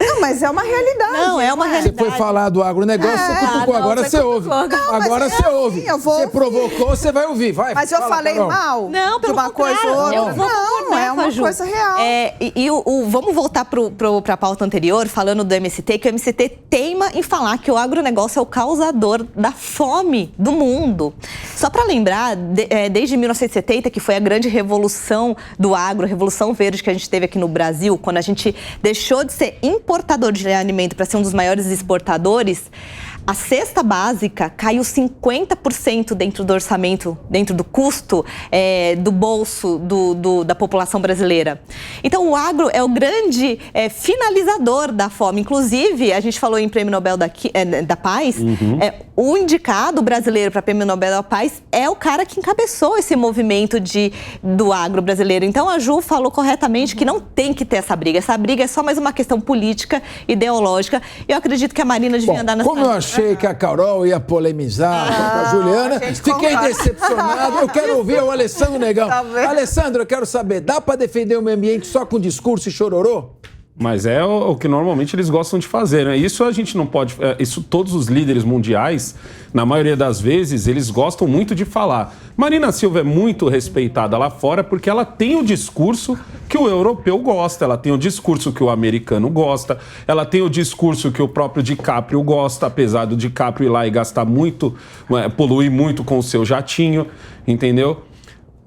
Speaker 1: Não, mas é uma realidade.
Speaker 4: Não, é uma realidade.
Speaker 2: Você foi falar do agronegócio, você cutucou, agora você ouve. Agora você ouve. Você provocou, você vai ouvir, vai.
Speaker 1: Mas eu falei mal de uma coisa ou outra. Não, é uma coisa real.
Speaker 4: Vamos voltar para a pauta anterior, falando do MST, que o MST teima em falar que o agronegócio é o causador da fome do mundo. Só para lembrar, desde 1970, que foi a grande revolução do agro, Revolução Verde que a gente teve aqui no Brasil, quando a gente deixou de ser importador de alimento para ser um dos maiores exportadores, a cesta básica caiu 50% dentro do orçamento, dentro do custo do bolso da população brasileira. Então, o agro é o grande finalizador da fome. Inclusive, a gente falou em Prêmio Nobel da Paz, o indicado brasileiro para Prêmio Nobel da Paz é o cara que encabeçou esse movimento do agro brasileiro. Então, a Ju falou corretamente que não tem que ter essa briga. Essa briga é só mais uma questão política, ideológica. Eu acredito que a Marina devia andar nessa...
Speaker 2: Como eu achei que a Carol ia polemizar com a Juliana, fiquei decepcionado. Eu quero ouvir o Alessandro Negão. Alessandro, eu quero saber, dá para defender o meio ambiente só com discurso e chororô?
Speaker 3: Mas é o que normalmente eles gostam de fazer, né? Isso a gente não pode... Isso todos os líderes mundiais, na maioria das vezes, eles gostam muito de falar. Marina Silva é muito respeitada lá fora porque ela tem o discurso que o europeu gosta, ela tem o discurso que o americano gosta, ela tem o discurso que o próprio DiCaprio gosta, apesar do DiCaprio ir lá e gastar muito, poluir muito com o seu jatinho, entendeu?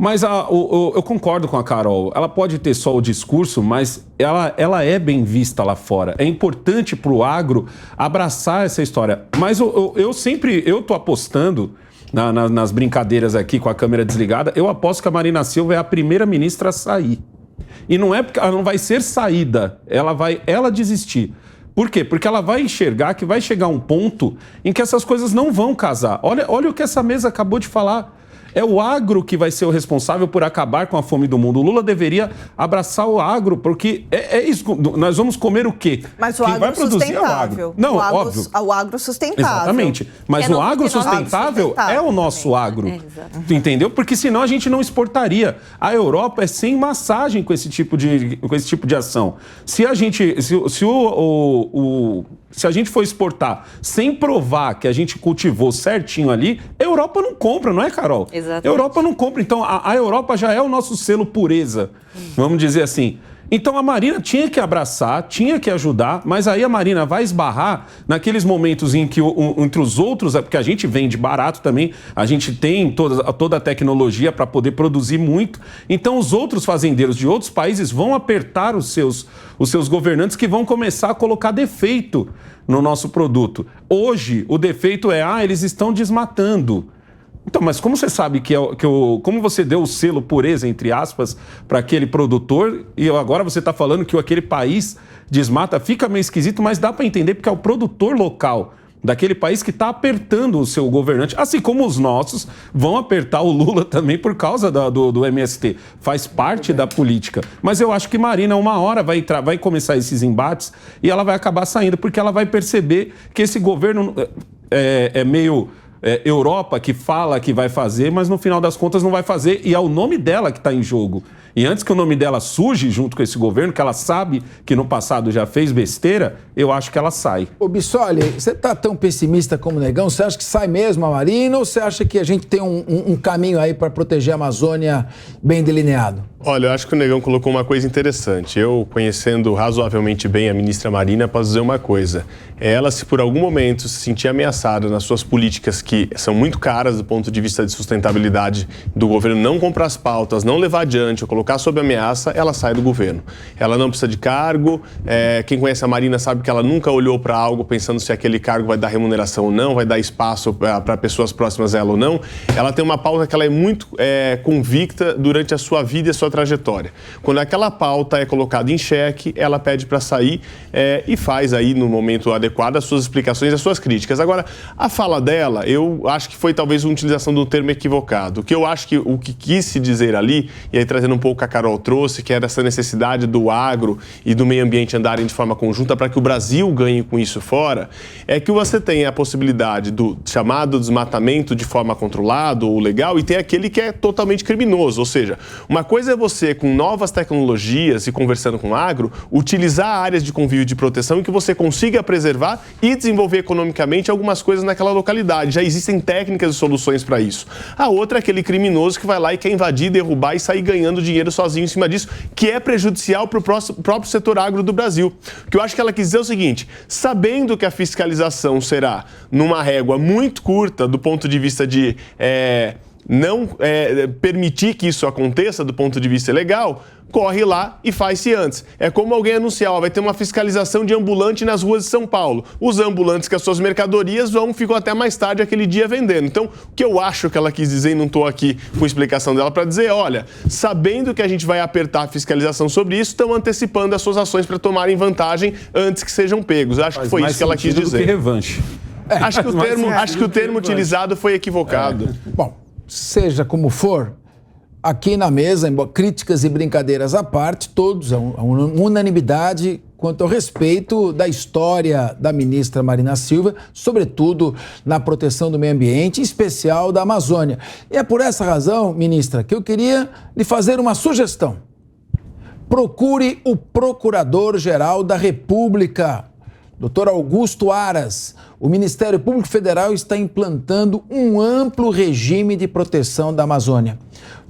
Speaker 3: Mas eu concordo com a Carol, ela pode ter só o discurso, mas ela é bem vista lá fora. É importante para o agro abraçar essa história. Mas eu tô apostando nas brincadeiras aqui com a câmera desligada, eu aposto que a Marina Silva é a primeira ministra a sair. E não é porque ela não vai ser saída, ela vai desistir. Por quê? Porque ela vai enxergar que vai chegar um ponto em que essas coisas não vão casar. Olha o que essa mesa acabou de falar. É o agro que vai ser o responsável por acabar com a fome do mundo. O Lula deveria abraçar o agro, porque é isso. Nós vamos comer o quê?
Speaker 1: Mas o
Speaker 3: Quem
Speaker 1: agro
Speaker 3: vai produzir
Speaker 1: sustentável.
Speaker 3: é o agro. Não, óbvio.
Speaker 1: O agro sustentável.
Speaker 3: Exatamente. Mas o agro sustentável é o nosso agro. Tu entendeu? Porque senão a gente não exportaria. A Europa é sem massagem com esse tipo de ação. Se a gente for exportar sem provar que a gente cultivou certinho ali, a Europa não compra, não é, Carol?
Speaker 4: Exatamente.
Speaker 3: A Europa não compra. Então, a Europa já é o nosso selo pureza, vamos dizer assim. Então, a Marina tinha que abraçar, tinha que ajudar, mas aí a Marina vai esbarrar naqueles momentos em que, entre os outros, porque a gente vende barato também, a gente tem toda a tecnologia para poder produzir muito, então os outros fazendeiros de outros países vão apertar os seus governantes, que vão começar a colocar defeito no nosso produto. Hoje, o defeito é, eles estão desmatando. Então, mas como você sabe como você deu o selo pureza, entre aspas, para aquele produtor, e agora você está falando que aquele país desmata, fica meio esquisito, mas dá para entender porque é o produtor local daquele país que está apertando o seu governante, assim como os nossos vão apertar o Lula também por causa do MST. Faz parte da política. Mas eu acho que Marina, uma hora, vai começar esses embates e ela vai acabar saindo, porque ela vai perceber que esse governo é meio... Europa que fala que vai fazer, mas no final das contas não vai fazer, e é o nome dela que está em jogo. E antes que o nome dela surja junto com esse governo, que ela sabe que no passado já fez besteira, eu acho que ela sai.
Speaker 2: Ô Bissoli, você tá tão pessimista como o Negão? Você acha que sai mesmo a Marina ou você acha que a gente tem um caminho aí para proteger a Amazônia bem delineado?
Speaker 5: Olha, eu acho que o Negão colocou uma coisa interessante. Eu, conhecendo razoavelmente bem a ministra Marina, posso dizer uma coisa. Ela, se por algum momento se sentir ameaçada nas suas políticas, que são muito caras do ponto de vista de sustentabilidade do governo, não comprar as pautas, não levar adiante ou colocar sob ameaça, ela sai do governo. Ela não precisa de cargo. Quem conhece a Marina sabe que ela nunca olhou para algo pensando se aquele cargo vai dar remuneração ou não, vai dar espaço para pessoas próximas a ela ou não. Ela tem uma pauta que ela é muito convicta durante a sua vida e a sua trajetória. Quando aquela pauta é colocada em xeque, ela pede para sair e faz aí, no momento adequado, as suas explicações e as suas críticas. Agora, a fala dela, eu acho que foi talvez uma utilização do termo equivocado. Eu acho que o que quis se dizer ali, e aí trazendo um pouco o que a Carol trouxe, que era essa necessidade do agro e do meio ambiente andarem de forma conjunta para que o Brasil ganhe com isso fora, é que você tem a possibilidade do chamado desmatamento de forma controlada ou legal, e tem aquele que é totalmente criminoso. Ou seja, uma coisa é você, com novas tecnologias e conversando com o agro, utilizar áreas de convívio e de proteção em que você consiga preservar e desenvolver economicamente algumas coisas naquela localidade. Já existem técnicas e soluções para isso. A outra é aquele criminoso que vai lá e quer invadir, derrubar e sair ganhando dinheiro sozinho em cima disso, que é prejudicial para o próprio setor agro do Brasil. O que eu acho que ela quis dizer é o seguinte: sabendo que a fiscalização será numa régua muito curta do ponto de vista de não permitir que isso aconteça do ponto de vista legal, corre lá e faz-se antes. É como alguém anunciar, vai ter uma fiscalização de ambulante nas ruas de São Paulo. Os ambulantes com as suas mercadorias ficam até mais tarde aquele dia vendendo. Então, o que eu acho que ela quis dizer, e não estou aqui com a explicação dela para dizer, olha, sabendo que a gente vai apertar a fiscalização sobre isso, estão antecipando as suas ações para tomarem vantagem antes que sejam pegos. Acho que foi isso que ela quis dizer.
Speaker 3: Do que revanche.
Speaker 5: Acho que o termo utilizado foi equivocado.
Speaker 2: Bom, seja como for, aqui na mesa, críticas e brincadeiras à parte, todos, a unanimidade quanto ao respeito da história da ministra Marina Silva, sobretudo na proteção do meio ambiente, em especial da Amazônia. E é por essa razão, ministra, que eu queria lhe fazer uma sugestão. Procure o Procurador-Geral da República, Dr. Augusto Aras. O Ministério Público Federal está implantando um amplo regime de proteção da Amazônia.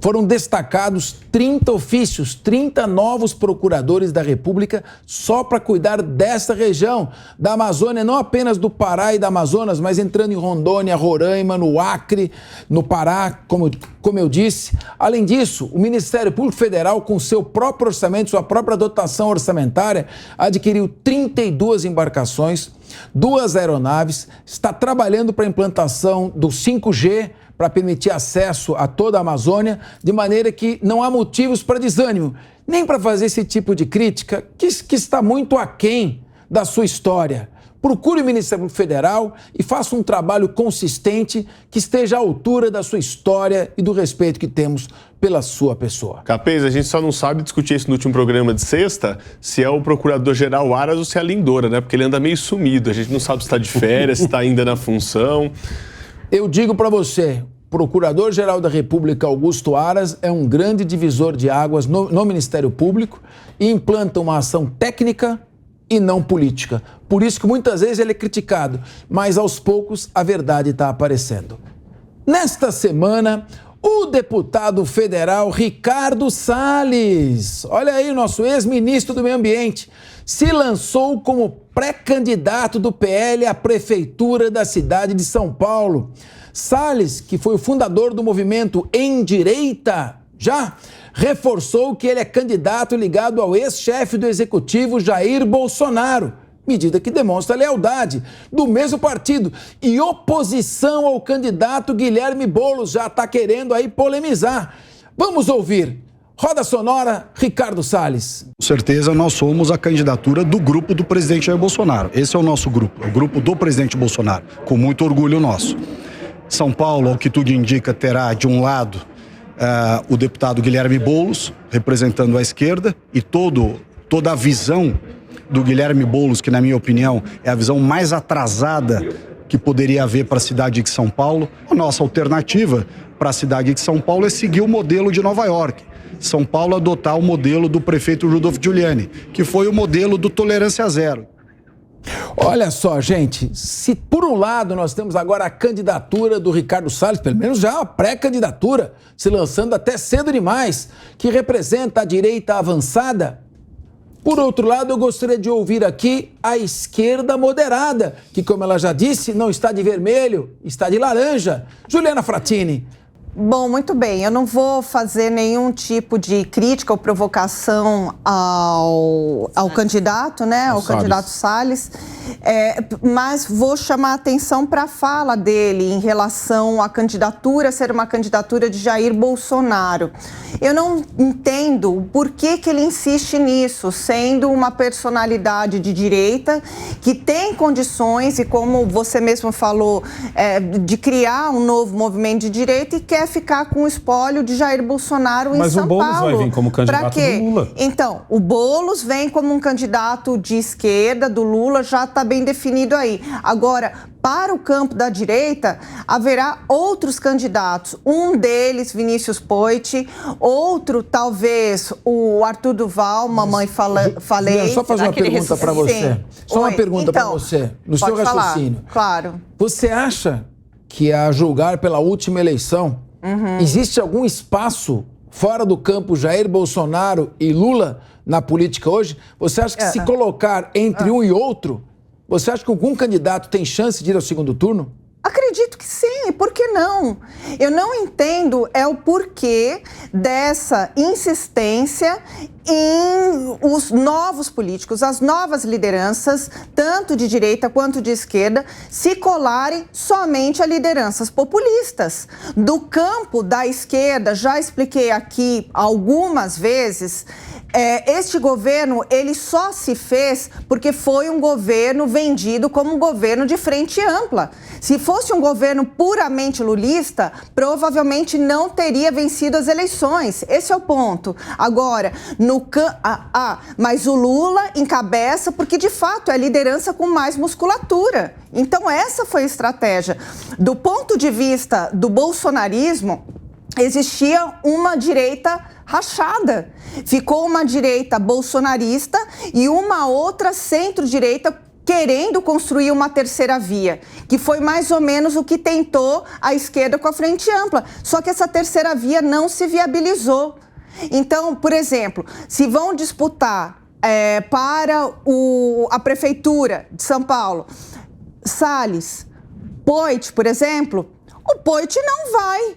Speaker 2: Foram destacados 30 ofícios, 30 novos procuradores da República só para cuidar dessa região da Amazônia, não apenas do Pará e da Amazonas, mas entrando em Rondônia, Roraima, no Acre, no Pará, como eu disse. Além disso, o Ministério Público Federal, com seu próprio orçamento, sua própria dotação orçamentária, adquiriu 32 embarcações, 2 aeronaves, está trabalhando para a implantação do 5G, para permitir acesso a toda a Amazônia, de maneira que não há motivos para desânimo, nem para fazer esse tipo de crítica que está muito aquém da sua história. procure o Ministério Público Federal e faça um trabalho consistente que esteja à altura da sua história e do respeito que temos pela sua pessoa.
Speaker 5: Capês, a gente só não sabe discutir isso no último programa de sexta, se é o procurador-geral Aras ou se é a Lindora, né? Porque ele anda meio sumido, a gente não sabe se está de férias, se está ainda na função.
Speaker 2: Eu digo para você, Procurador-Geral da República Augusto Aras é um grande divisor de águas no Ministério Público e implanta uma ação técnica e não política. Por isso que muitas vezes ele é criticado, mas aos poucos a verdade está aparecendo. Nesta semana, o deputado federal Ricardo Salles, olha aí, nosso ex-ministro do Meio Ambiente, se lançou como pré-candidato do PL à prefeitura da cidade de São Paulo. Salles, que foi o fundador do movimento Em Direita, já reforçou que ele é candidato ligado ao ex-chefe do executivo Jair Bolsonaro, medida que demonstra lealdade do mesmo partido e oposição ao candidato Guilherme Boulos, já está querendo aí polemizar. Vamos ouvir. Roda sonora, Ricardo Salles.
Speaker 7: Com certeza nós somos a candidatura do grupo do presidente Jair Bolsonaro. Esse é o nosso grupo, o grupo do presidente Bolsonaro, com muito orgulho nosso. São Paulo, ao que tudo indica, terá de um lado o deputado Guilherme Boulos, representando a esquerda, e toda a visão do Guilherme Boulos, que na minha opinião é a visão mais atrasada que poderia haver para a cidade de São Paulo. A nossa alternativa para a cidade de São Paulo é seguir o modelo de Nova York. São Paulo adotar o modelo do prefeito Rudolph Giuliani, que foi o modelo do tolerância zero.
Speaker 2: Olha só, gente, se por um lado nós temos agora a candidatura do Ricardo Salles, pelo menos já a pré-candidatura, se lançando até cedo demais, que representa a direita avançada, por outro lado eu gostaria de ouvir aqui a esquerda moderada, que, como ela já disse, não está de vermelho, está de laranja. Juliana Frattini.
Speaker 1: Bom, muito bem. Eu não vou fazer nenhum tipo de crítica ou provocação ao candidato, né? Ao candidato Salles. Mas vou chamar a atenção para a fala dele em relação à candidatura ser uma candidatura de Jair Bolsonaro. Eu não entendo por que ele insiste nisso, sendo uma personalidade de direita que tem condições, e como você mesmo falou, de criar um novo movimento de direita e quer ficar com o espólio de Jair Bolsonaro em São Paulo.
Speaker 3: Mas o Boulos vai vir como candidato do Lula.
Speaker 1: Então, o Boulos vem como um candidato de esquerda do Lula, já está bem definido aí. Agora, para o campo da direita, haverá outros candidatos. Um deles, Vinícius Poit, outro, talvez, o Arthur Duval, mamãe falei.
Speaker 2: Só fazer uma pergunta para você. Só uma pergunta para você, no seu raciocínio.
Speaker 1: Claro.
Speaker 2: Você acha que, a julgar pela última eleição, existe algum espaço fora do campo Jair Bolsonaro e Lula na política hoje? Você acha que se colocar entre um e outro, você acha que algum candidato tem chance de ir ao segundo turno?
Speaker 1: Acredito que sim, por que não? Eu não entendo o porquê dessa insistência em os novos políticos, as novas lideranças, tanto de direita quanto de esquerda, se colarem somente a lideranças populistas. Do campo da esquerda, já expliquei aqui algumas vezes, este governo, ele só se fez porque foi um governo vendido como um governo de frente ampla. Se fosse um governo puramente lulista, provavelmente não teria vencido as eleições. Esse é o ponto. Agora, mas o Lula encabeça porque, de fato, é a liderança com mais musculatura. Então, essa foi a estratégia. Do ponto de vista do bolsonarismo, existia uma direita rachada. Ficou uma direita bolsonarista e uma outra centro-direita querendo construir uma terceira via, que foi mais ou menos o que tentou a esquerda com a frente ampla. Só que essa terceira via não se viabilizou. Então, por exemplo, se vão disputar para a prefeitura de São Paulo, Salles, Poit, por exemplo, o Poit não vai.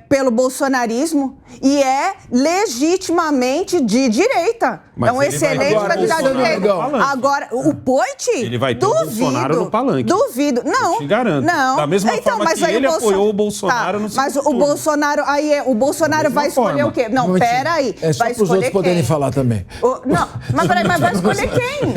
Speaker 1: pelo bolsonarismo e é legitimamente de direita.
Speaker 3: Mas
Speaker 1: é um
Speaker 3: ele
Speaker 1: excelente
Speaker 3: vai ter
Speaker 1: candidato de
Speaker 3: Bolsonaro
Speaker 1: direita.
Speaker 3: no palanque.
Speaker 1: Agora, o Poit,
Speaker 3: Ele vai ter o Bolsonaro no palanque.
Speaker 1: Duvido. Não.
Speaker 3: Eu te garanto.
Speaker 1: Não.
Speaker 3: Da mesma forma
Speaker 1: mas
Speaker 3: que
Speaker 1: aí
Speaker 3: ele apoiou o Bolsonaro no
Speaker 1: Mas
Speaker 3: segundo
Speaker 1: o
Speaker 3: turno.
Speaker 1: Bolsonaro, o Bolsonaro vai escolher
Speaker 3: forma.
Speaker 1: o quê? Não,
Speaker 7: Momentinho.
Speaker 1: peraí.
Speaker 7: É só
Speaker 1: vai
Speaker 7: para os outros
Speaker 1: escolher
Speaker 7: poderem
Speaker 1: quem?
Speaker 7: falar também.
Speaker 1: Não, mas peraí, mas vai escolher quem?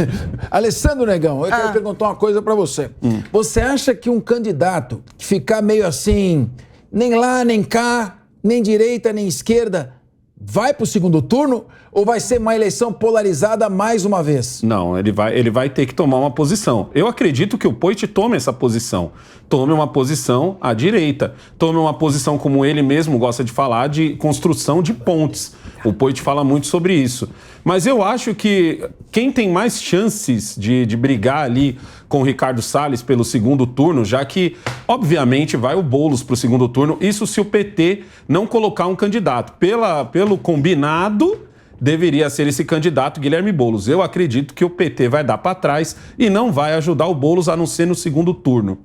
Speaker 7: Alessandro Negão, eu quero perguntar uma coisa pra você. Você acha que um candidato que ficar meio assim, nem lá, nem cá, nem direita, nem esquerda, vai pro segundo turno ou vai ser uma eleição polarizada mais uma vez?
Speaker 3: Não, ele vai ter que tomar uma posição. Eu acredito que o Poit tome essa posição. Tome uma posição à direita. Tome uma posição, como ele mesmo gosta de falar, de construção de pontes. O Poit fala muito sobre isso. Mas eu acho que quem tem mais chances de brigar ali com o Ricardo Salles pelo segundo turno, já que, obviamente, vai o Boulos para o segundo turno, isso se o PT não colocar um candidato. Pelo combinado, deveria ser esse candidato Guilherme Boulos. Eu acredito que o PT vai dar para trás e não vai ajudar o Boulos, a não ser no segundo turno.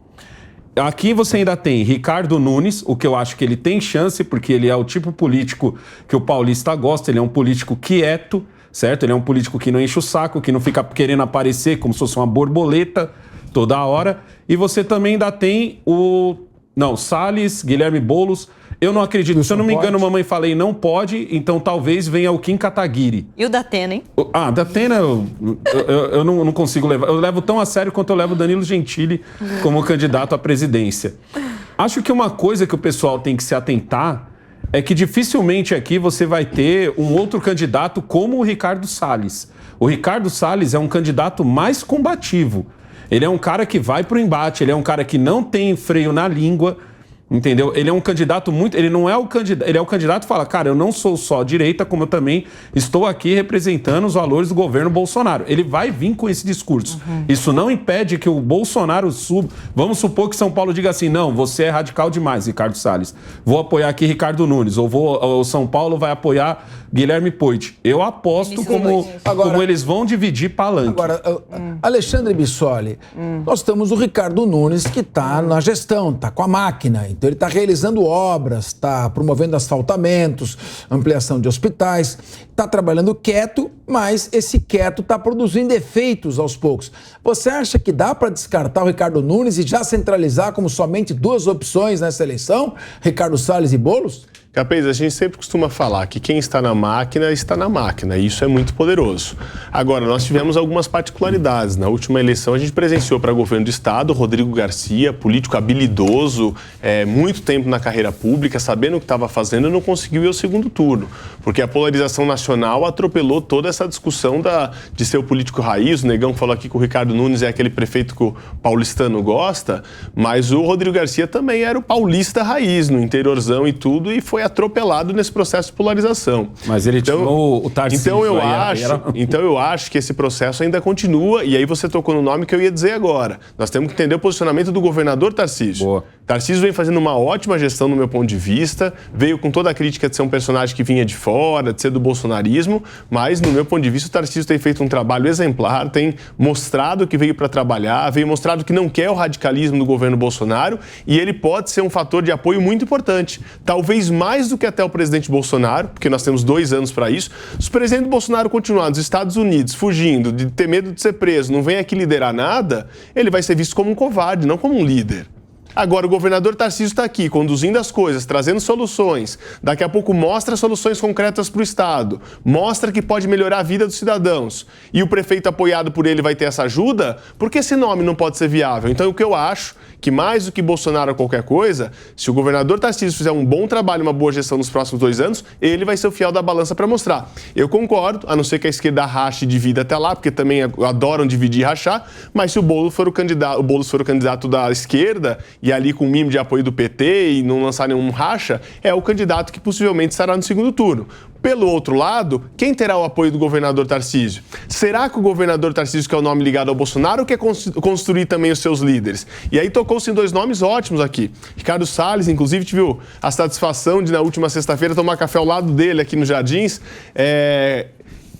Speaker 3: Aqui você ainda tem Ricardo Nunes, o que eu acho que ele tem chance, porque ele é o tipo político que o paulista gosta, ele é um político quieto, certo? Ele é um político que não enche o saco, que não fica querendo aparecer como se fosse uma borboleta toda hora. E você também ainda tem Salles, Guilherme Boulos. Eu não acredito, se eu não me engano, mamãe falei não pode, então talvez venha o Kim Kataguiri.
Speaker 4: E o Datena, hein?
Speaker 3: Datena eu não consigo levar. Eu levo tão a sério quanto eu levo Danilo Gentili como candidato à presidência. Acho que uma coisa que o pessoal tem que se atentar é que dificilmente aqui você vai ter um outro candidato como o Ricardo Salles. O Ricardo Salles é um candidato mais combativo. Ele é um cara que vai pro embate, ele é um cara que não tem freio na língua. Entendeu? Ele é um candidato muito... Ele não é o candidato... Ele é o candidato que fala, cara, eu não sou só direita, como eu também estou aqui representando os valores do governo Bolsonaro. Ele vai vir com esse discurso. Isso não impede que o Bolsonaro suba... Vamos supor que São Paulo diga assim, não, você é radical demais, Ricardo Salles. Vou apoiar aqui Ricardo Nunes. Ou São Paulo vai apoiar Guilherme Poit. Eu aposto como eles vão dividir palanque.
Speaker 7: Agora, Alexandre Bissoli, nós temos o Ricardo Nunes que está na gestão, está com a máquina. Então ele está realizando obras, está promovendo asfaltamentos, ampliação de hospitais, está trabalhando quieto, mas esse quieto está produzindo efeitos aos poucos. Você acha que dá para descartar o Ricardo Nunes e já centralizar como somente duas opções nessa eleição, Ricardo Salles e Boulos?
Speaker 5: Capês, a gente sempre costuma falar que quem está na máquina, e isso é muito poderoso. Agora, nós tivemos algumas particularidades. Na última eleição, a gente presenciou para governo do Estado Rodrigo Garcia, político habilidoso, muito tempo na carreira pública, sabendo o que estava fazendo, não conseguiu ir ao segundo turno, porque a polarização nacional atropelou toda essa discussão de ser o político raiz. O Negão falou aqui que o Ricardo Nunes é aquele prefeito que o paulistano gosta, mas o Rodrigo Garcia também era o paulista raiz, no interiorzão e tudo, e foi atropelado nesse processo de polarização.
Speaker 3: Mas ele tirou o Tarcísio.
Speaker 5: Então eu acho que esse processo ainda continua, e aí você tocou no nome que eu ia dizer agora. Nós temos que entender o posicionamento do governador Tarcísio.
Speaker 3: Boa.
Speaker 5: Tarcísio vem fazendo uma ótima gestão, no meu ponto de vista, veio com toda a crítica de ser um personagem que vinha de fora, de ser do bolsonarismo, mas, no meu ponto de vista, o Tarcísio tem feito um trabalho exemplar, tem mostrado que veio para trabalhar, veio mostrado que não quer o radicalismo do governo Bolsonaro, e ele pode ser um fator de apoio muito importante, talvez mais do que até o presidente Bolsonaro, porque nós temos 2 anos para isso. Se o presidente Bolsonaro continuar nos Estados Unidos, fugindo, de ter medo de ser preso, não vem aqui liderar nada, ele vai ser visto como um covarde, não como um líder. Agora, o governador Tarcísio está aqui, conduzindo as coisas, trazendo soluções. Daqui a pouco mostra soluções concretas para o Estado, mostra que pode melhorar a vida dos cidadãos. E o prefeito apoiado por ele vai ter essa ajuda, porque esse nome não pode ser viável. Então, o que eu acho, que mais do que Bolsonaro ou qualquer coisa, se o governador Tarcísio fizer um bom trabalho, uma boa gestão nos próximos 2 anos, ele vai ser o fiel da balança para mostrar. Eu concordo, a não ser que a esquerda rache e divida até lá, porque também adoram dividir e rachar, mas se o Boulos for o candidato da esquerda, e ali com o mínimo de apoio do PT e não lançar nenhum racha, é o candidato que possivelmente estará no segundo turno. Pelo outro lado, quem terá o apoio do governador Tarcísio? Será que o governador Tarcísio, que é o nome ligado ao Bolsonaro, quer construir também os seus líderes? E aí tocou-se em 2 nomes ótimos aqui. Ricardo Salles, inclusive, tive a satisfação de, na última sexta-feira, tomar café ao lado dele aqui nos Jardins.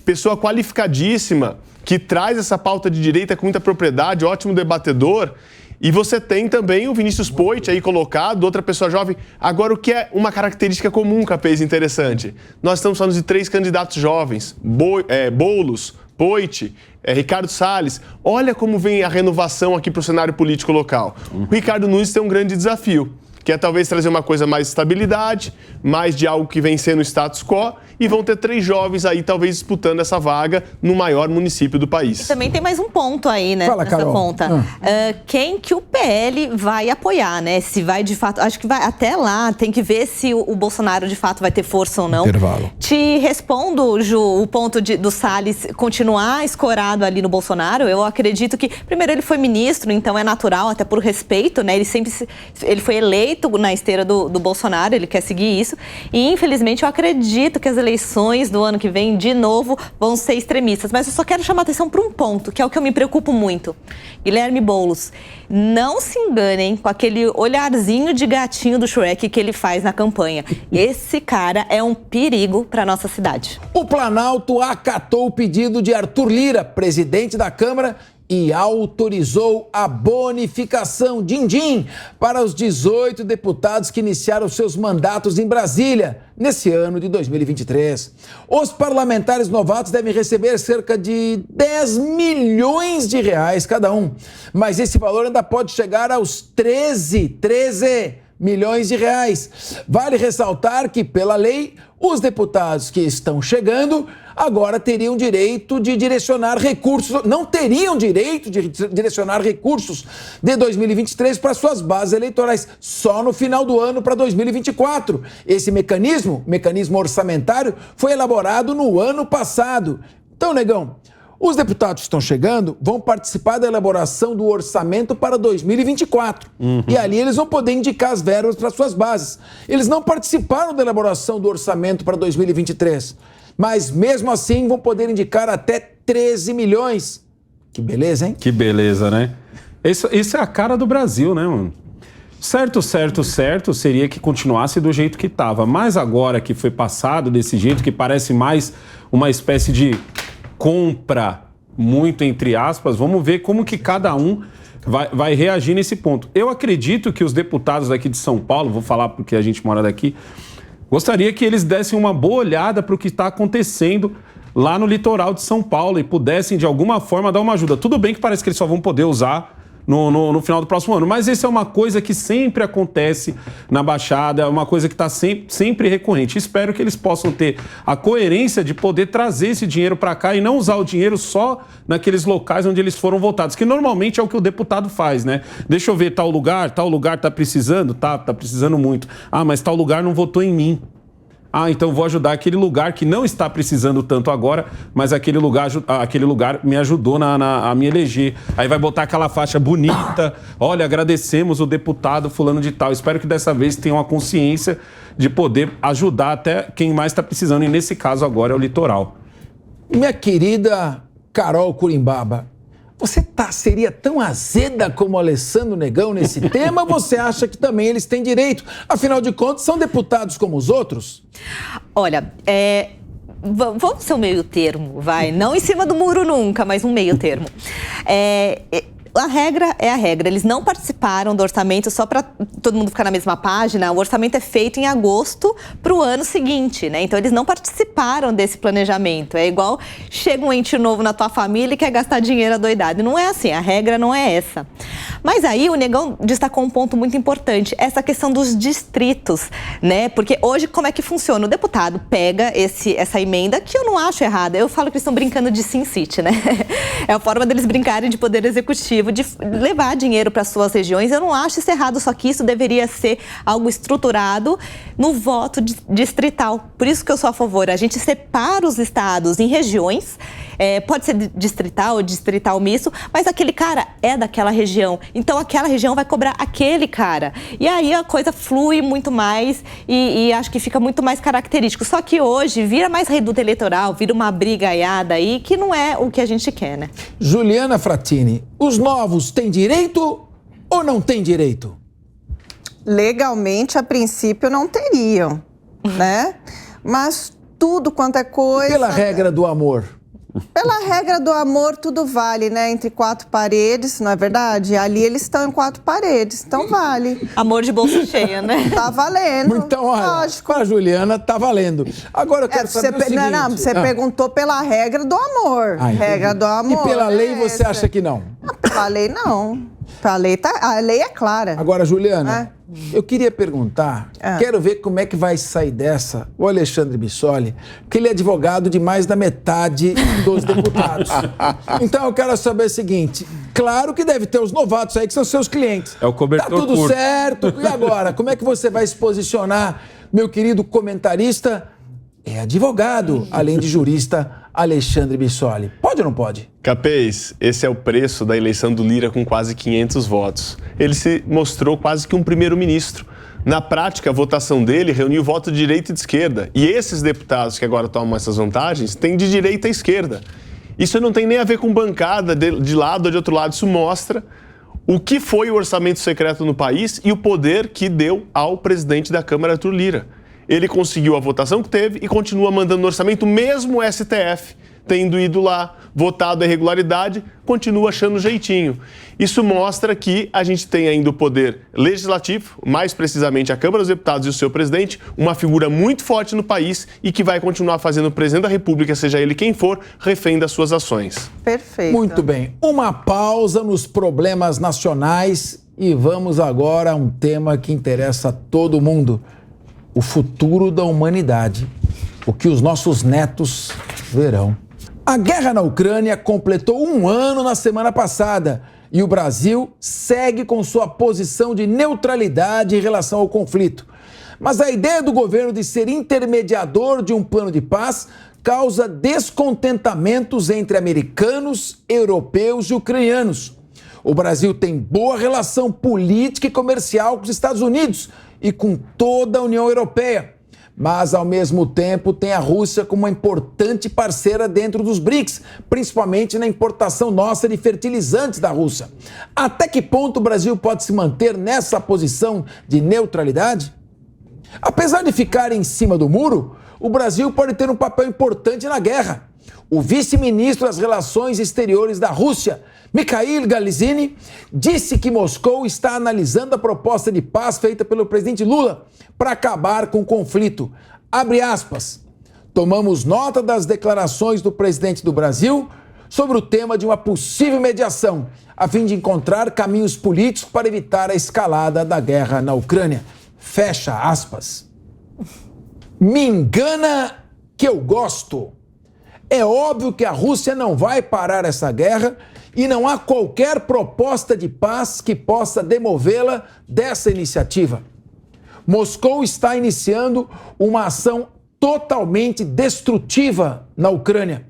Speaker 5: Pessoa qualificadíssima, que traz essa pauta de direita com muita propriedade, ótimo debatedor. E você tem também o Vinícius Poit aí colocado, outra pessoa jovem. Agora, o que é uma característica comum, Capês, interessante? Nós estamos falando de 3 candidatos jovens, Boulos, Poit, Ricardo Salles. Olha como vem a renovação aqui para o cenário político local. O Ricardo Nunes tem um grande desafio, que é talvez trazer uma coisa mais de estabilidade, mais de algo que vem sendo status quo, e vão ter 3 jovens aí talvez disputando essa vaga no maior município do país.
Speaker 4: E também tem mais um ponto aí, né, nessa
Speaker 2: Carol.
Speaker 4: conta. Quem que o PL vai apoiar, né? Se vai de fato... Acho que vai até lá, tem que ver se o Bolsonaro de fato vai ter força ou não.
Speaker 2: Intervalo.
Speaker 4: Te respondo, Ju, o ponto do Salles continuar escorado ali no Bolsonaro. Eu acredito que, primeiro, ele foi ministro, então é natural, até por respeito, né? Ele foi eleito na esteira do Bolsonaro, ele quer seguir isso. E, infelizmente, eu acredito que as eleições do ano que vem, de novo, vão ser extremistas. Mas eu só quero chamar a atenção para um ponto, que é o que eu me preocupo muito. Guilherme Boulos, não se enganem com aquele olharzinho de gatinho do Shrek que ele faz na campanha. Esse cara é um perigo para nossa cidade.
Speaker 2: O Planalto acatou o pedido de Arthur Lira, presidente da Câmara, e autorizou a bonificação din-din para os 18 deputados que iniciaram seus mandatos em Brasília nesse ano de 2023. Os parlamentares novatos devem receber cerca de 10 milhões de reais cada um, mas esse valor ainda pode chegar aos 13 milhões de reais. Vale ressaltar que, pela lei, os deputados que estão chegando agora teriam direito de direcionar recursos, não teriam direito de direcionar recursos de 2023 para suas bases eleitorais, só no final do ano para 2024. Esse mecanismo orçamentário, foi elaborado no ano passado. Então, Negão, os deputados que estão chegando vão participar da elaboração do orçamento para 2024. E ali eles vão poder indicar as verbas para suas bases. Eles não participaram da elaboração do orçamento para 2023. Mas mesmo assim vão poder indicar até 13 milhões. Que beleza, hein?
Speaker 3: Que beleza, né? Isso é a cara do Brasil, né, mano? Certo seria que continuasse do jeito que estava. Mas agora que foi passado desse jeito, que parece mais uma espécie de compra, muito entre aspas, vamos ver como que cada um vai reagir nesse ponto. Eu acredito que os deputados daqui de São Paulo, vou falar porque a gente mora daqui, gostaria que eles dessem uma boa olhada para o que está acontecendo lá no litoral de São Paulo e pudessem, de alguma forma, dar uma ajuda. Tudo bem que parece que eles só vão poder usar no final do próximo ano, mas isso é uma coisa que sempre acontece na Baixada, é uma coisa que está sempre recorrente. Espero que eles possam ter a coerência de poder trazer esse dinheiro para cá e não usar o dinheiro só naqueles locais onde eles foram votados, que normalmente é o que o deputado faz, né? Deixa eu ver, tal lugar tá precisando? Tá precisando muito. Ah, mas tal lugar não votou em mim. Ah, então vou ajudar aquele lugar que não está precisando tanto agora, mas aquele lugar me ajudou a me eleger. Aí vai botar aquela faixa bonita. Olha, agradecemos o deputado fulano de tal. Espero que dessa vez tenham a consciência de poder ajudar até quem mais está precisando. E nesse caso agora é o litoral.
Speaker 2: Minha querida Carol Curimbaba, você seria tão azeda como o Alessandro Negão nesse tema ou você acha que também eles têm direito? Afinal de contas, são deputados como os outros?
Speaker 4: Olha, vamos ser um meio termo, vai. Não em cima do muro nunca, mas um meio termo. A regra é a regra. Eles não participaram do orçamento, só para todo mundo ficar na mesma página. O orçamento é feito em agosto para o ano seguinte, né? Então, eles não participaram desse planejamento. É igual chega um ente novo na tua família e quer gastar dinheiro adoidado. Não é assim, a regra não é essa. Mas aí o Negão destacou um ponto muito importante, essa questão dos distritos, né? Porque hoje, como é que funciona? O deputado pega essa emenda, que eu não acho errada. Eu falo que eles estão brincando de Sin City, né? É a forma deles brincarem de poder executivo, de levar dinheiro para suas regiões. Eu não acho isso errado, só que isso deveria ser algo estruturado no voto distrital. Por isso que eu sou a favor. A gente separa os estados em regiões, pode ser distrital ou distrital misto, mas aquele cara é daquela região. Então, aquela região vai cobrar aquele cara. E aí a coisa flui muito mais e acho que fica muito mais característico. Só que hoje vira mais reduto eleitoral, vira uma brigaiada aí, que não é o que a gente quer, né?
Speaker 2: Juliana Frattini, os novos têm direito ou não têm direito?
Speaker 1: Legalmente, a princípio, não teriam, né? Mas tudo quanto é coisa...
Speaker 2: Pela regra do amor.
Speaker 1: Pela regra do amor, tudo vale, né? Entre quatro paredes, não é verdade? Ali eles estão em quatro paredes, então vale.
Speaker 4: Amor de bolsa cheia, né?
Speaker 1: Tá valendo.
Speaker 2: Então, olha,
Speaker 1: lógico.
Speaker 2: para a Juliana, tá valendo. Agora eu quero saber o seguinte...
Speaker 1: Não, você perguntou pela regra do amor. Regra do amor.
Speaker 2: E pela lei você acha que não?
Speaker 1: Pela lei, não. A lei é clara.
Speaker 2: Agora, Juliana, eu queria perguntar, quero ver como é que vai sair dessa o Alexandre Bissoli, que ele é advogado de mais da metade dos deputados. Então eu quero saber o seguinte, claro que deve ter os novatos aí que são seus clientes.
Speaker 3: É o cobertor
Speaker 2: Tá tudo
Speaker 3: curto.
Speaker 2: certo. E agora, como é que você vai se posicionar, meu querido comentarista? É advogado, além de jurista, Alexandre Bissoli. Pode ou não pode?
Speaker 5: Capês, esse é o preço da eleição do Lira com quase 500 votos. Ele se mostrou quase que um primeiro-ministro. Na prática, a votação dele reuniu voto de direita e de esquerda. E esses deputados que agora tomam essas vantagens têm de direita e esquerda. Isso não tem nem a ver com bancada de lado ou de outro lado. Isso mostra o que foi o orçamento secreto no país e o poder que deu ao presidente da Câmara, Arthur Lira. Ele conseguiu a votação que teve e continua mandando no orçamento, mesmo o STF tendo ido lá, votado a irregularidade, continua achando jeitinho. Isso mostra que a gente tem ainda o poder legislativo, mais precisamente a Câmara dos Deputados e o seu presidente, uma figura muito forte no país e que vai continuar fazendo o presidente da República, seja ele quem for, refém das suas ações.
Speaker 1: Perfeito.
Speaker 2: Muito bem. Uma pausa nos problemas nacionais e vamos agora a um tema que interessa a todo mundo. O futuro da humanidade, o que os nossos netos verão. A guerra na Ucrânia completou 1 ano na semana passada e o Brasil segue com sua posição de neutralidade em relação ao conflito. Mas a ideia do governo de ser intermediador de um plano de paz causa descontentamentos entre americanos, europeus e ucranianos. O Brasil tem boa relação política e comercial com os Estados Unidos e com toda a União Europeia. Mas, ao mesmo tempo, tem a Rússia como uma importante parceira dentro dos BRICS, principalmente na importação nossa de fertilizantes da Rússia. Até que ponto o Brasil pode se manter nessa posição de neutralidade? Apesar de ficar em cima do muro, o Brasil pode ter um papel importante na guerra. O vice-ministro das Relações Exteriores da Rússia, Mikhail Galizini, disse que Moscou está analisando a proposta de paz feita pelo presidente Lula para acabar com o conflito. Abre aspas. Tomamos nota das declarações do presidente do Brasil sobre o tema de uma possível mediação, a fim de encontrar caminhos políticos para evitar a escalada da guerra na Ucrânia. Fecha aspas. Me engana que eu gosto. É óbvio que a Rússia não vai parar essa guerra e não há qualquer proposta de paz que possa demovê-la dessa iniciativa. Moscou está iniciando uma ação totalmente destrutiva na Ucrânia.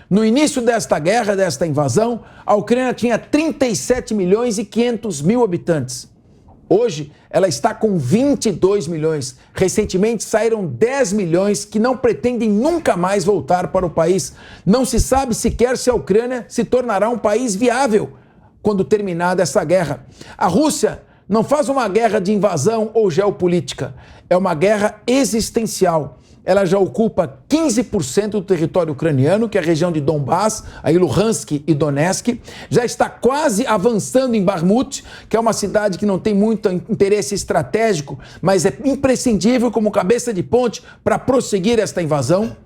Speaker 2: No início desta guerra, desta invasão, a Ucrânia tinha 37 milhões e 500 mil habitantes. Hoje, ela está com 22 milhões. Recentemente, saíram 10 milhões que não pretendem nunca mais voltar para o país. Não se sabe sequer se a Ucrânia se tornará um país viável quando terminar essa guerra. A Rússia não faz uma guerra de invasão ou geopolítica. É uma guerra existencial. Ela já ocupa 15% do território ucraniano, que é a região de Donbass, aí Luhansk e Donetsk. Já está quase avançando em Bakhmut, que é uma cidade que não tem muito interesse estratégico, mas é imprescindível como cabeça de ponte para prosseguir esta invasão.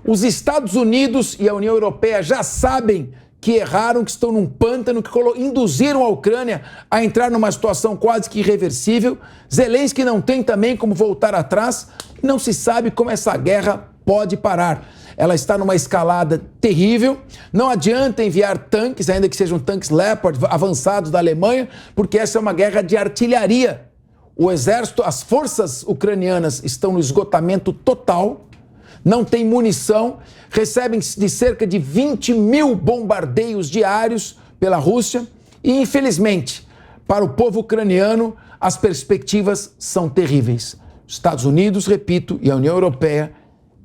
Speaker 2: Os Estados Unidos e a União Europeia já sabem que erraram, que estão num pântano, que induziram a Ucrânia a entrar numa situação quase que irreversível. Zelensky não tem também como voltar atrás. Não se sabe como essa guerra pode parar. Ela está numa escalada terrível. Não adianta enviar tanques, ainda que sejam tanques Leopard avançados da Alemanha, porque essa é uma guerra de artilharia. O exército, as forças ucranianas estão no esgotamento total. Não tem munição, recebem de cerca de 20 mil bombardeios diários pela Rússia e, infelizmente, para o povo ucraniano, as perspectivas são terríveis. Os Estados Unidos, repito, e a União Europeia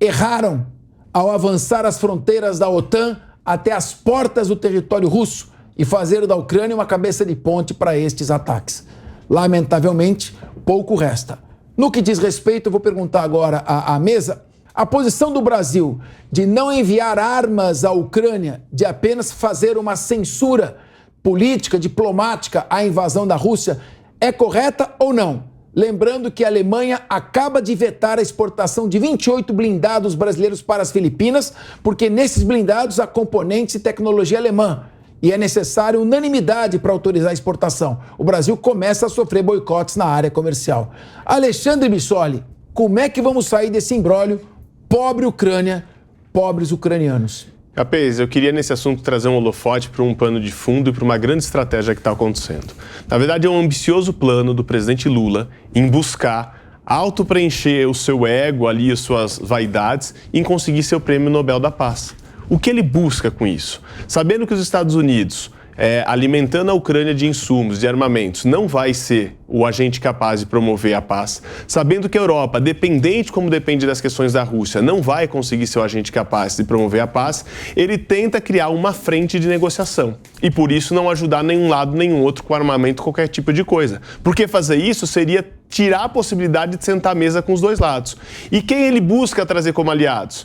Speaker 2: erraram ao avançar as fronteiras da OTAN até as portas do território russo e fazer da Ucrânia uma cabeça de ponte para estes ataques. Lamentavelmente, pouco resta. No que diz respeito, eu vou perguntar agora à mesa. A posição do Brasil de não enviar armas à Ucrânia, de apenas fazer uma censura política, diplomática à invasão da Rússia, é correta ou não? Lembrando que a Alemanha acaba de vetar a exportação de 28 blindados brasileiros para as Filipinas, porque nesses blindados há componentes e tecnologia alemã. E é necessário unanimidade para autorizar a exportação. O Brasil começa a sofrer boicotes na área comercial. Alexandre Bissoli, como é que vamos sair desse imbróglio? Pobre Ucrânia, pobres ucranianos.
Speaker 5: Capês, eu queria nesse assunto trazer um holofote para um pano de fundo e para uma grande estratégia que está acontecendo. Na verdade, é um ambicioso plano do presidente Lula em buscar auto-preencher o seu ego ali, as suas vaidades, em conseguir seu prêmio Nobel da Paz. O que ele busca com isso? Sabendo que os Estados Unidos, alimentando a Ucrânia de insumos, de armamentos, não vai ser o agente capaz de promover a paz, sabendo que a Europa, dependente como depende das questões da Rússia, não vai conseguir ser o agente capaz de promover a paz, ele tenta criar uma frente de negociação e por isso não ajudar nenhum lado, nenhum outro com armamento, qualquer tipo de coisa. Porque fazer isso seria tirar a possibilidade de sentar à mesa com os dois lados. E quem ele busca trazer como aliados?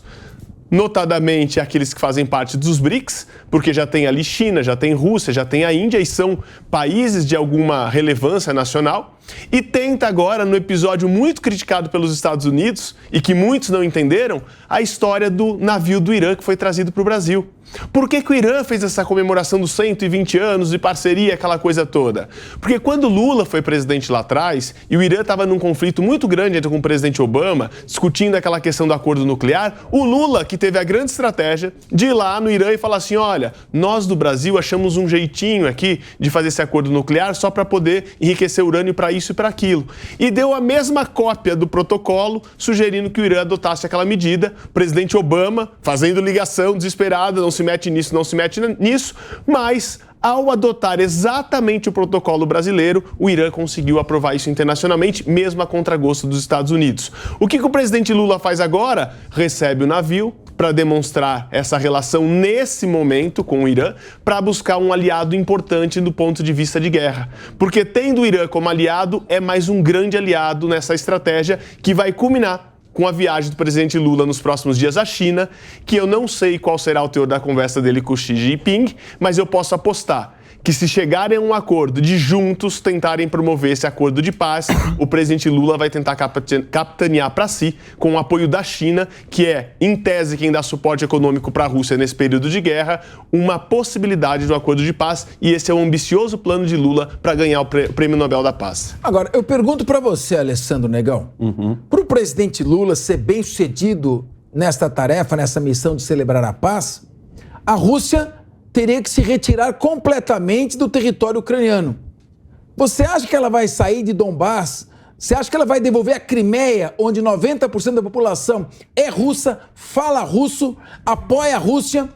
Speaker 5: Notadamente aqueles que fazem parte dos BRICS, porque já tem ali China, já tem Rússia, já tem a Índia e são países de alguma relevância nacional. E tenta agora, no episódio muito criticado pelos Estados Unidos e que muitos não entenderam, a história do navio do Irã que foi trazido para o Brasil. Por que o Irã fez essa comemoração dos 120 anos de parceria, aquela coisa toda? Porque quando Lula foi presidente lá atrás e o Irã estava num conflito muito grande com o presidente Obama, discutindo aquela questão do acordo nuclear, o Lula, que teve a grande estratégia de ir lá no Irã e falar assim, olha, nós do Brasil achamos um jeitinho aqui de fazer esse acordo nuclear só para poder enriquecer urânio para isso e para aquilo. E deu a mesma cópia do protocolo, sugerindo que o Irã adotasse aquela medida. O presidente Obama, fazendo ligação desesperada, não se mete nisso, não se mete nisso, mas ao adotar exatamente o protocolo brasileiro, o Irã conseguiu aprovar isso internacionalmente, mesmo a contragosto dos Estados Unidos. O que o presidente Lula faz agora? Recebe o navio para demonstrar essa relação nesse momento com o Irã, para buscar um aliado importante do ponto de vista de guerra. Porque tendo o Irã como aliado, é mais um grande aliado nessa estratégia que vai culminar com a viagem do presidente Lula nos próximos dias à China, que eu não sei qual será o teor da conversa dele com Xi Jinping, mas eu posso apostar que se chegarem a um acordo de juntos tentarem promover esse acordo de paz, o presidente Lula vai tentar capitanear para si, com o apoio da China, que é, em tese, quem dá suporte econômico para a Rússia nesse período de guerra, uma possibilidade de um acordo de paz, e esse é um ambicioso plano de Lula para ganhar o Prêmio Nobel da Paz.
Speaker 2: Agora, eu pergunto para você, Alessandro Negão, para o presidente Lula ser bem-sucedido nesta tarefa, nessa missão de celebrar a paz, a Rússia teria que se retirar completamente do território ucraniano. Você acha que ela vai sair de Donbass? Você acha que ela vai devolver a Crimeia, onde 90% da população é russa, fala russo, apoia a Rússia?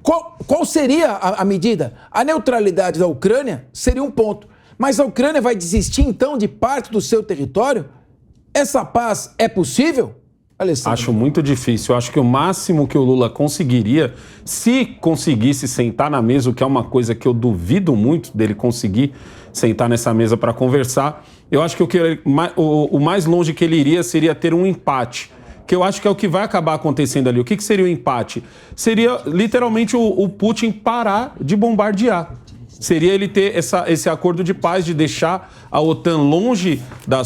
Speaker 2: Qual seria a medida? A neutralidade da Ucrânia seria um ponto. Mas a Ucrânia vai desistir, então, de parte do seu território? Essa paz é possível? Alessandro.
Speaker 3: Acho muito difícil. Eu acho que o máximo que o Lula conseguiria, se conseguisse sentar na mesa, o que é uma coisa que eu duvido muito dele conseguir sentar nessa mesa para conversar, eu acho que o mais longe que ele iria seria ter um empate, que eu acho que é o que vai acabar acontecendo ali. O que seria o empate? Seria literalmente o Putin parar de bombardear. Seria ele ter esse acordo de paz, de deixar a OTAN longe da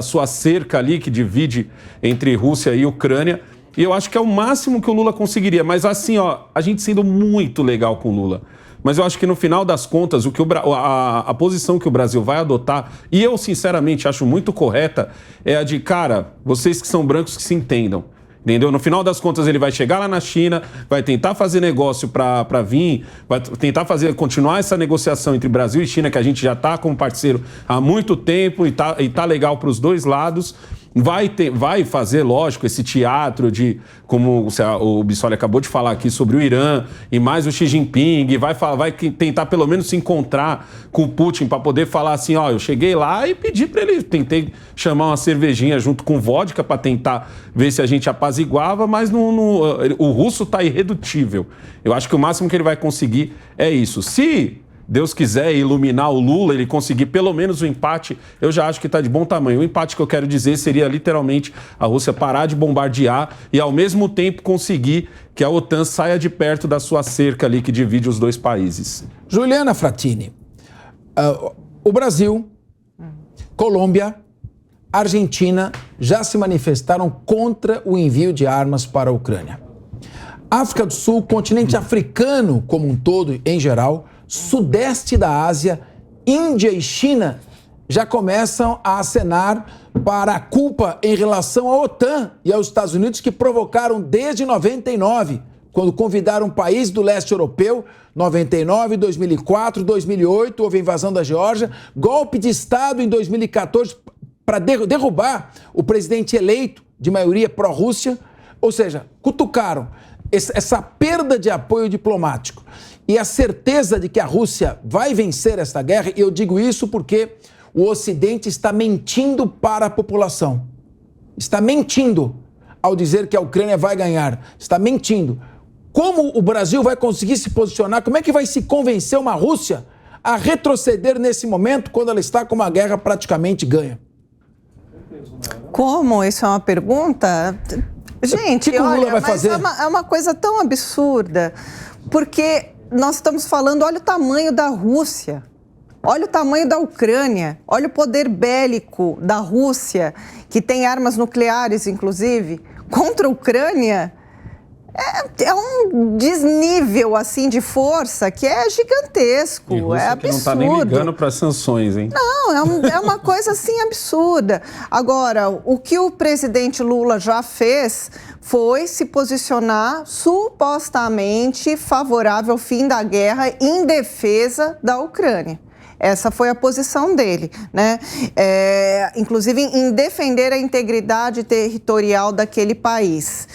Speaker 3: sua cerca ali, que divide entre Rússia e Ucrânia. E eu acho que é o máximo que o Lula conseguiria. Mas assim, a gente sendo muito legal com o Lula. Mas eu acho que no final das contas, a posição que o Brasil vai adotar, e eu sinceramente acho muito correta, é a de, cara, vocês que são brancos que se entendam. Entendeu? No final das contas, ele vai chegar lá na China, vai tentar fazer negócio para vir, vai tentar continuar essa negociação entre Brasil e China, que a gente já está como parceiro há muito tempo e tá legal para os dois lados. Vai fazer, lógico, esse teatro de, como o Bissoli acabou de falar aqui sobre o Irã, e mais o Xi Jinping, vai tentar pelo menos se encontrar com o Putin para poder falar assim, eu cheguei lá e pedi para ele, tentei chamar uma cervejinha junto com vodka para tentar ver se a gente apaziguava, mas o russo está irredutível. Eu acho que o máximo que ele vai conseguir é isso. Se Deus quiser iluminar o Lula, ele conseguir pelo menos o empate, eu já acho que está de bom tamanho. O empate que eu quero dizer seria literalmente a Rússia parar de bombardear e ao mesmo tempo conseguir que a OTAN saia de perto da sua cerca ali que divide os dois países.
Speaker 2: Juliana Frattini, o Brasil, Colômbia, Argentina já se manifestaram contra o envio de armas para a Ucrânia. África do Sul, continente africano como um todo, em geral, sudeste da Ásia, Índia e China já começam a acenar para a culpa em relação à OTAN e aos Estados Unidos que provocaram desde 99, quando convidaram um país do leste europeu, 99, 2004, 2008, houve a invasão da Geórgia, golpe de Estado em 2014 para derrubar o presidente eleito de maioria pró-Rússia, ou seja, cutucaram essa perda de apoio diplomático e a certeza de que a Rússia vai vencer esta guerra, e eu digo isso porque o Ocidente está mentindo para a população. Está mentindo ao dizer que a Ucrânia vai ganhar. Está mentindo. Como o Brasil vai conseguir se posicionar? Como é que vai se convencer uma Rússia a retroceder nesse momento quando ela está com uma guerra praticamente ganha?
Speaker 1: Como? Isso é uma pergunta? Gente,
Speaker 2: o que o Lula vai fazer?
Speaker 1: É uma coisa tão absurda, porque nós estamos falando, olha o tamanho da Rússia, olha o tamanho da Ucrânia, olha o poder bélico da Rússia, que tem armas nucleares, inclusive, contra a Ucrânia. É um desnível, assim, de força que é gigantesco, é absurdo.
Speaker 3: Que não está nem ligando para sanções, hein?
Speaker 1: Não, é uma coisa, assim, absurda. Agora, o que o presidente Lula já fez foi se posicionar supostamente favorável ao fim da guerra em defesa da Ucrânia. Essa foi a posição dele, né? Inclusive em defender a integridade territorial daquele país.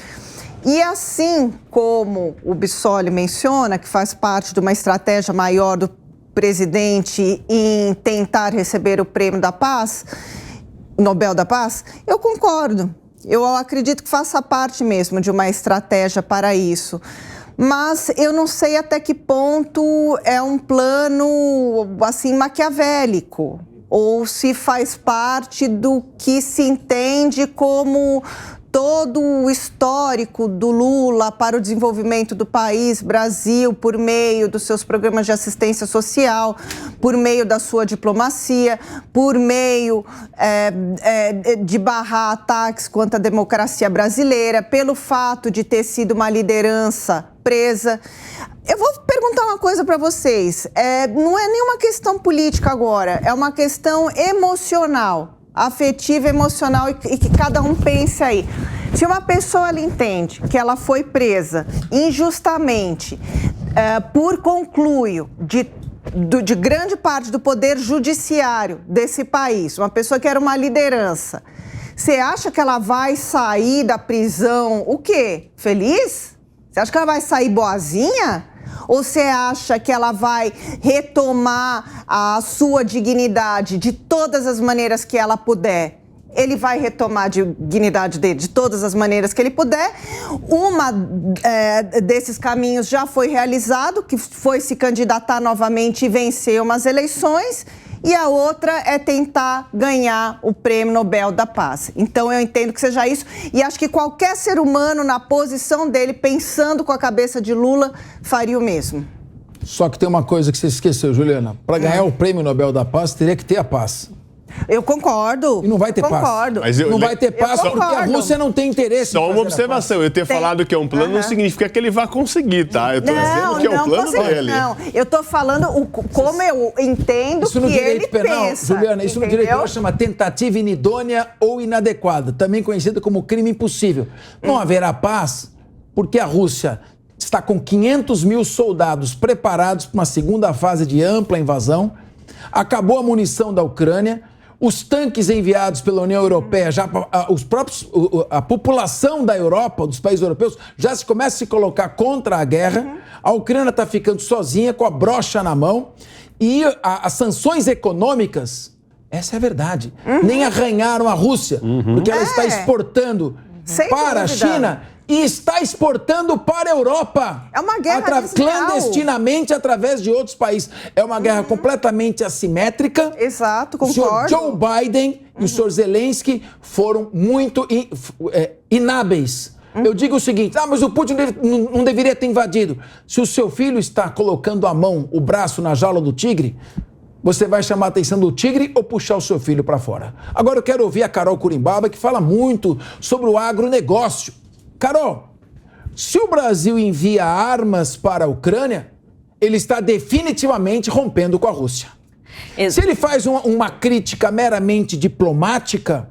Speaker 1: E assim como o Bissoli menciona, que faz parte de uma estratégia maior do presidente em tentar receber o Prêmio da Paz, Nobel da Paz, eu concordo. Eu acredito que faça parte mesmo de uma estratégia para isso. Mas eu não sei até que ponto é um plano, assim, maquiavélico, ou se faz parte do que se entende como todo o histórico do Lula para o desenvolvimento do país, Brasil, por meio dos seus programas de assistência social, por meio da sua diplomacia, por meio de barrar ataques contra a democracia brasileira, pelo fato de ter sido uma liderança presa. Eu vou perguntar uma coisa para vocês. Não é nenhuma questão política agora, é uma questão emocional. Afetiva, emocional, e que cada um pense aí. Se uma pessoa ela entende que ela foi presa injustamente por conluio de grande parte do poder judiciário desse país, uma pessoa que era uma liderança, você acha que ela vai sair da prisão o quê? Feliz? Você acha que ela vai sair boazinha? Ou você acha que ela vai retomar a sua dignidade de todas as maneiras que ela puder? Ele vai retomar a dignidade dele de todas as maneiras que ele puder. Uma desses caminhos já foi realizado, que foi se candidatar novamente e vencer umas eleições. E a outra é tentar ganhar o Prêmio Nobel da Paz. Então, eu entendo que seja isso. E acho que qualquer ser humano na posição dele, pensando com a cabeça de Lula, faria o mesmo.
Speaker 2: Só que tem uma coisa que você esqueceu, Juliana. Para ganhar o Prêmio Nobel da Paz, teria que ter a paz.
Speaker 1: Eu concordo.
Speaker 2: E não vai ter
Speaker 1: paz.
Speaker 5: Mas
Speaker 2: não vai ter paz porque a Rússia não tem interesse.
Speaker 5: Só uma observação. Eu ter falado que é um plano não significa que ele vai conseguir, tá? Eu tô dizendo que é o plano dele.
Speaker 1: Não, eu tô falando como eu entendo isso que ele pensa.
Speaker 2: Juliana, isso no direito penal chama tentativa inidônea ou inadequada, também conhecida como crime impossível. Não haverá paz porque a Rússia está com 500 mil soldados preparados para uma segunda fase de ampla invasão, acabou a munição da Ucrânia, os tanques enviados pela União Europeia, a população da Europa, dos países europeus, já se começa a se colocar contra a guerra. A Ucrânia está ficando sozinha, com a brocha na mão. E as sanções econômicas, essa é a verdade, nem arranharam a Rússia, porque ela está exportando para a China e está exportando para a Europa.
Speaker 1: É uma guerra desleal.
Speaker 2: Clandestinamente através de outros países. É uma guerra completamente assimétrica.
Speaker 1: Exato,
Speaker 2: O senhor
Speaker 1: concordo.
Speaker 2: Joe Biden e o senhor Zelensky foram muito inábeis. Eu digo o seguinte, mas o Putin não deveria ter invadido. Se o seu filho está colocando a mão, o braço na jaula do tigre, você vai chamar a atenção do tigre ou puxar o seu filho para fora? Agora eu quero ouvir a Carol Curimbaba, que fala muito sobre o agronegócio. Carol, se o Brasil envia armas para a Ucrânia, ele está definitivamente rompendo com a Rússia. Se ele faz uma crítica meramente diplomática,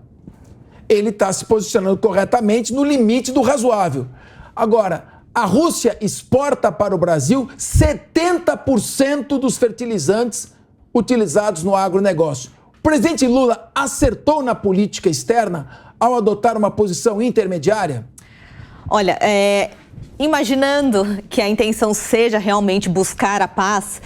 Speaker 2: ele está se posicionando corretamente no limite do razoável. Agora, a Rússia exporta para o Brasil 70% dos fertilizantes utilizados no agronegócio. O presidente Lula acertou na política externa ao adotar uma posição intermediária?
Speaker 4: Olha, imaginando que a intenção seja realmente buscar a paz,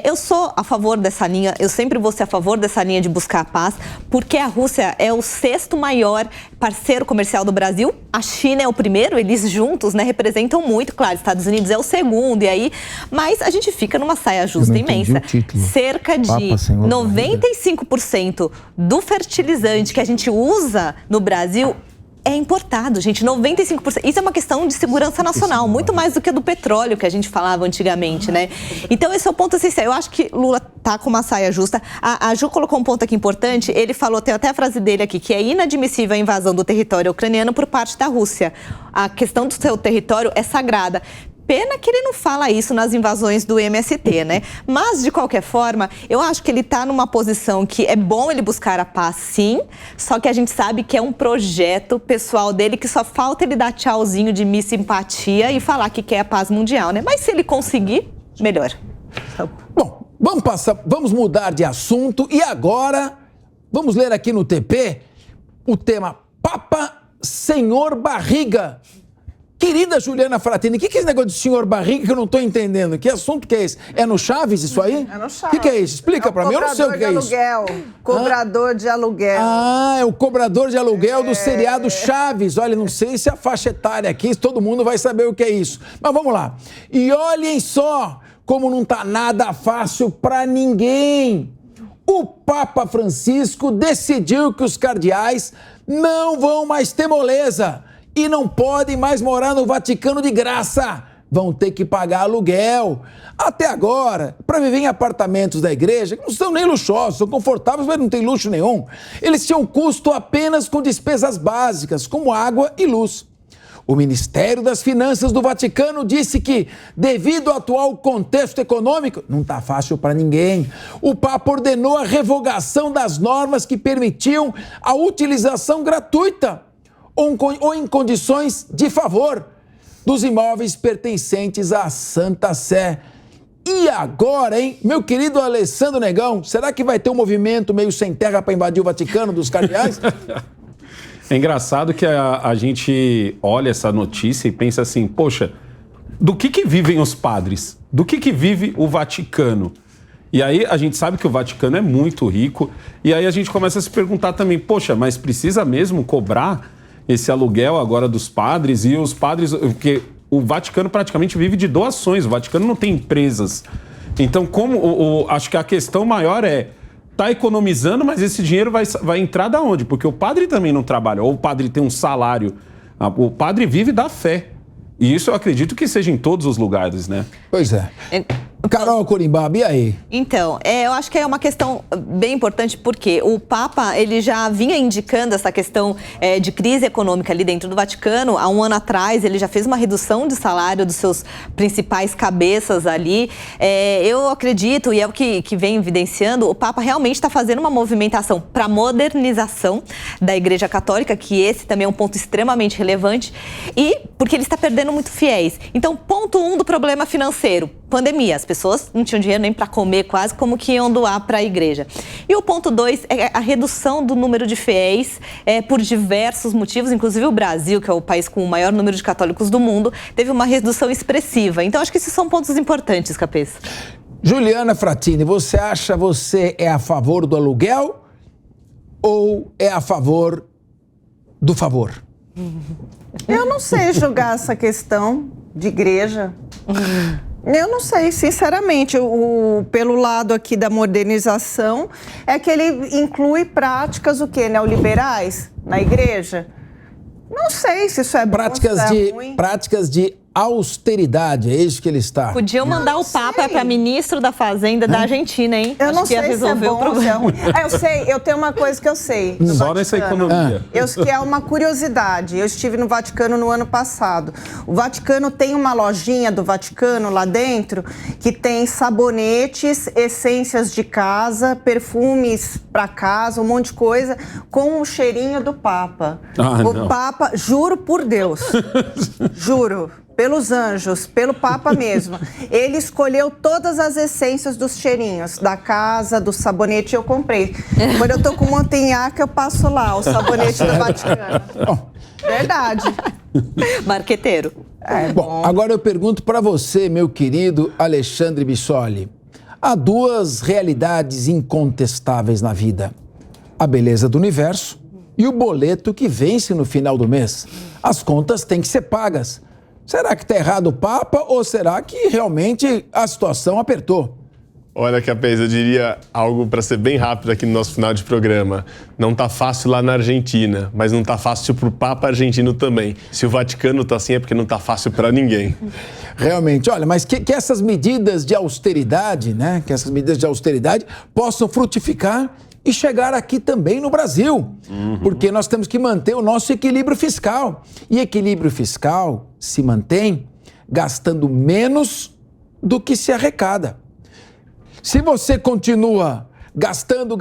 Speaker 4: eu sou a favor dessa linha, eu sempre vou ser a favor dessa linha de buscar a paz, porque a Rússia é o 6º maior parceiro comercial do Brasil, a China é o primeiro, eles juntos, né, representam muito, claro, Estados Unidos é o segundo, e aí, mas a gente fica numa saia justa imensa. Cerca de 95% do fertilizante que a gente usa no Brasil é importado, gente, 95%. Isso é uma questão de segurança nacional, muito mais do que do petróleo que a gente falava antigamente, né? Então, esse é o ponto essencial. Eu acho que Lula tá com uma saia justa. A Ju colocou um ponto aqui importante, ele falou, tem até a frase dele aqui, que é inadmissível a invasão do território ucraniano por parte da Rússia. A questão do seu território é sagrada. Pena que ele não fala isso nas invasões do MST, né? Mas, de qualquer forma, eu acho que ele está numa posição que é bom ele buscar a paz, sim, só que a gente sabe que é um projeto pessoal dele que só falta ele dar tchauzinho de Miss Simpatia e falar que quer a paz mundial, né? Mas se ele conseguir, melhor.
Speaker 2: Bom, vamos mudar de assunto e agora vamos ler aqui no TP o tema Papa Senhor Barriga. Querida Juliana Fratini, o que é esse negócio de senhor barriga que eu não estou entendendo? Que assunto que é esse? É no Chaves isso aí?
Speaker 1: É no Chaves.
Speaker 2: O que é isso? Explica pra mim, eu não sei o que é isso.
Speaker 1: Cobrador de aluguel.
Speaker 2: Ah, é o cobrador de aluguel do seriado Chaves. Olha, não sei se a faixa etária aqui, todo mundo vai saber o que é isso. Mas vamos lá. E olhem só como não tá nada fácil pra ninguém. O Papa Francisco decidiu que os cardeais não vão mais ter moleza. E não podem mais morar no Vaticano de graça. Vão ter que pagar aluguel. Até agora, para viver em apartamentos da igreja, que não são nem luxuosos, são confortáveis, mas não tem luxo nenhum, eles tinham custo apenas com despesas básicas, como água e luz. O Ministério das Finanças do Vaticano disse que, devido ao atual contexto econômico, não está fácil para ninguém. O Papa ordenou a revogação das normas que permitiam a utilização gratuita ou em condições de favor dos imóveis pertencentes à Santa Sé. E agora, hein, meu querido Alessandro Negão, será que vai ter um movimento meio sem terra para invadir o Vaticano dos cardeais?
Speaker 3: É engraçado que a gente olha essa notícia e pensa assim, poxa, do que vivem os padres? Do que vive o Vaticano? E aí a gente sabe que o Vaticano é muito rico, e aí a gente começa a se perguntar também, poxa, mas precisa mesmo cobrar esse aluguel agora dos padres? E os padres, porque o Vaticano praticamente vive de doações, o Vaticano não tem empresas. Então, acho que a questão maior tá economizando, mas esse dinheiro vai entrar da onde? Porque o padre também não trabalha, ou o padre tem um salário. O padre vive da fé. E isso eu acredito que seja em todos os lugares, né?
Speaker 2: Pois é. Carol Curimbaba, e aí?
Speaker 4: Então, eu acho que é uma questão bem importante, porque o Papa, ele já vinha indicando essa questão de crise econômica ali dentro do Vaticano. Há um ano atrás, ele já fez uma redução de salário dos seus principais cabeças ali. Eu acredito, e é o que vem evidenciando, o Papa realmente está fazendo uma movimentação para a modernização da Igreja Católica, que esse também é um ponto extremamente relevante, e porque ele está perdendo muito fiéis. Então, ponto 1 do problema financeiro, pandemia. As pessoas não tinham dinheiro nem para comer quase, como que iam doar para a igreja. E o ponto 2 é a redução do número de fiéis por diversos motivos, inclusive o Brasil, que é o país com o maior número de católicos do mundo, teve uma redução expressiva. Então, acho que esses são pontos importantes, Capês.
Speaker 2: Juliana Fratini, você é a favor do aluguel ou é a favor do favor?
Speaker 1: Eu não sei julgar essa questão de igreja. Eu não sei, sinceramente. Pelo lado aqui da modernização, é que ele inclui práticas o quê? Neoliberais na igreja? Não sei se isso é bom, se é ruim.
Speaker 2: Práticas de austeridade, é isso que ele está.
Speaker 4: Podiam mandar o Papa para ministro da Fazenda da Argentina, hein?
Speaker 1: Eu não sei se é bom ou se é ruim. Eu sei, eu tenho uma coisa que eu sei.
Speaker 3: Só nessa economia.
Speaker 1: Que é uma curiosidade. Eu estive no Vaticano no ano passado. O Vaticano tem uma lojinha do Vaticano lá dentro que tem sabonetes, essências de casa, perfumes para casa, um monte de coisa, com o cheirinho do Papa. O Papa, juro por Deus, juro. Pelos anjos, pelo Papa mesmo. Ele escolheu todas as essências dos cheirinhos, da casa, do sabonete, eu comprei. Quando eu tô com Montenhaque, eu passo lá, o sabonete do Vaticano. Verdade.
Speaker 4: Marqueteiro.
Speaker 2: Bom, agora eu pergunto para você, meu querido Alexandre Bissoli. Há duas realidades incontestáveis na vida. A beleza do universo e o boleto que vence no final do mês. As contas têm que ser pagas. Será que está errado o Papa ou será que realmente a situação apertou?
Speaker 5: Olha, Capês, eu diria algo para ser bem rápido aqui no nosso final de programa. Não está fácil lá na Argentina, mas não está fácil para o Papa argentino também. Se o Vaticano está assim é porque não está fácil para ninguém.
Speaker 2: Realmente, olha, mas que essas medidas de austeridade, né? Que essas medidas de austeridade possam frutificar e chegar aqui também no Brasil, porque nós temos que manter o nosso equilíbrio fiscal. E equilíbrio fiscal se mantém gastando menos do que se arrecada. Se você continua gastando,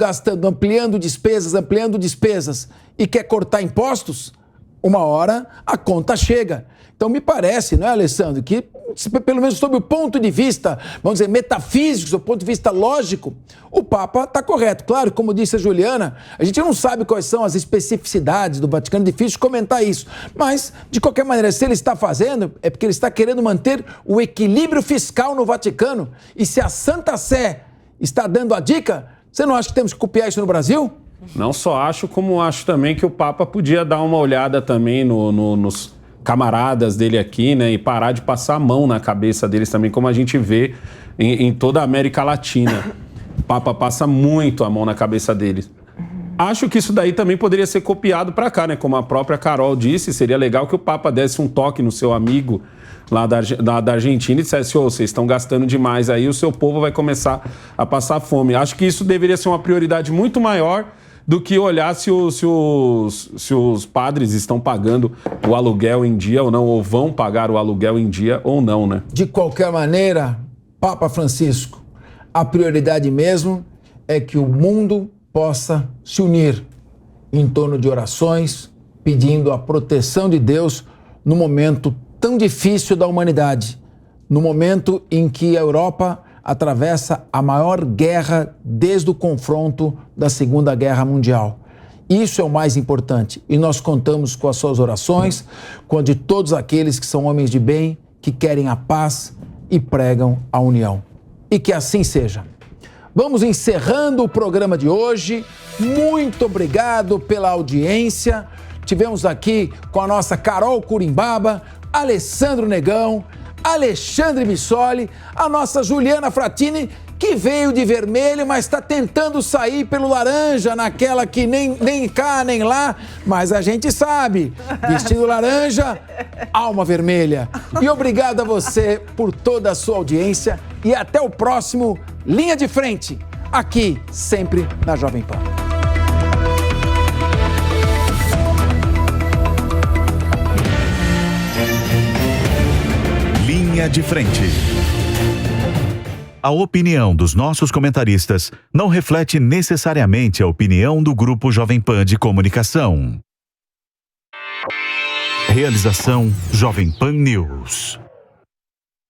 Speaker 2: ampliando despesas e quer cortar impostos, uma hora a conta chega. Então me parece, não é, Alessandro, que pelo menos sob o ponto de vista, vamos dizer, metafísico, sob o ponto de vista lógico, o Papa está correto. Claro, como disse a Juliana, a gente não sabe quais são as especificidades do Vaticano, é difícil comentar isso. Mas, de qualquer maneira, se ele está fazendo, é porque ele está querendo manter o equilíbrio fiscal no Vaticano. E se a Santa Sé está dando a dica, você não acha que temos que copiar isso no Brasil?
Speaker 3: Não só acho, como acho também que o Papa podia dar uma olhada também nos camaradas dele aqui, né, e parar de passar a mão na cabeça deles também, como a gente vê em toda a América Latina. O Papa passa muito a mão na cabeça deles. Acho que isso daí também poderia ser copiado para cá, né? Como a própria Carol disse, seria legal que o Papa desse um toque no seu amigo lá da Argentina e dissesse: ô, vocês estão gastando demais aí, o seu povo vai começar a passar fome. Acho que isso deveria ser uma prioridade muito maior do que olhar se os padres estão pagando o aluguel em dia ou não, ou vão pagar o aluguel em dia ou não, né?
Speaker 2: De qualquer maneira, Papa Francisco, a prioridade mesmo é que o mundo possa se unir em torno de orações, pedindo a proteção de Deus no momento tão difícil da humanidade, no momento em que a Europa atravessa a maior guerra desde o confronto da Segunda Guerra Mundial. Isso é o mais importante e nós contamos com as suas orações, com a de todos aqueles que são homens de bem, que querem a paz e pregam a união. E que assim seja. Vamos encerrando o programa de hoje. Muito obrigado pela audiência. Tivemos aqui com a nossa Carol Curimbaba, Alessandro Negão, Alexandre Bissoli, a nossa Juliana Fratini, que veio de vermelho, mas está tentando sair pelo laranja, naquela que nem cá, nem lá, mas a gente sabe, vestido laranja, alma vermelha. E obrigado a você por toda a sua audiência e até o próximo Linha de Frente, aqui sempre na Jovem Pan.
Speaker 8: Linha de Frente. A opinião dos nossos comentaristas não reflete necessariamente a opinião do Grupo Jovem Pan de Comunicação. Realização Jovem Pan News.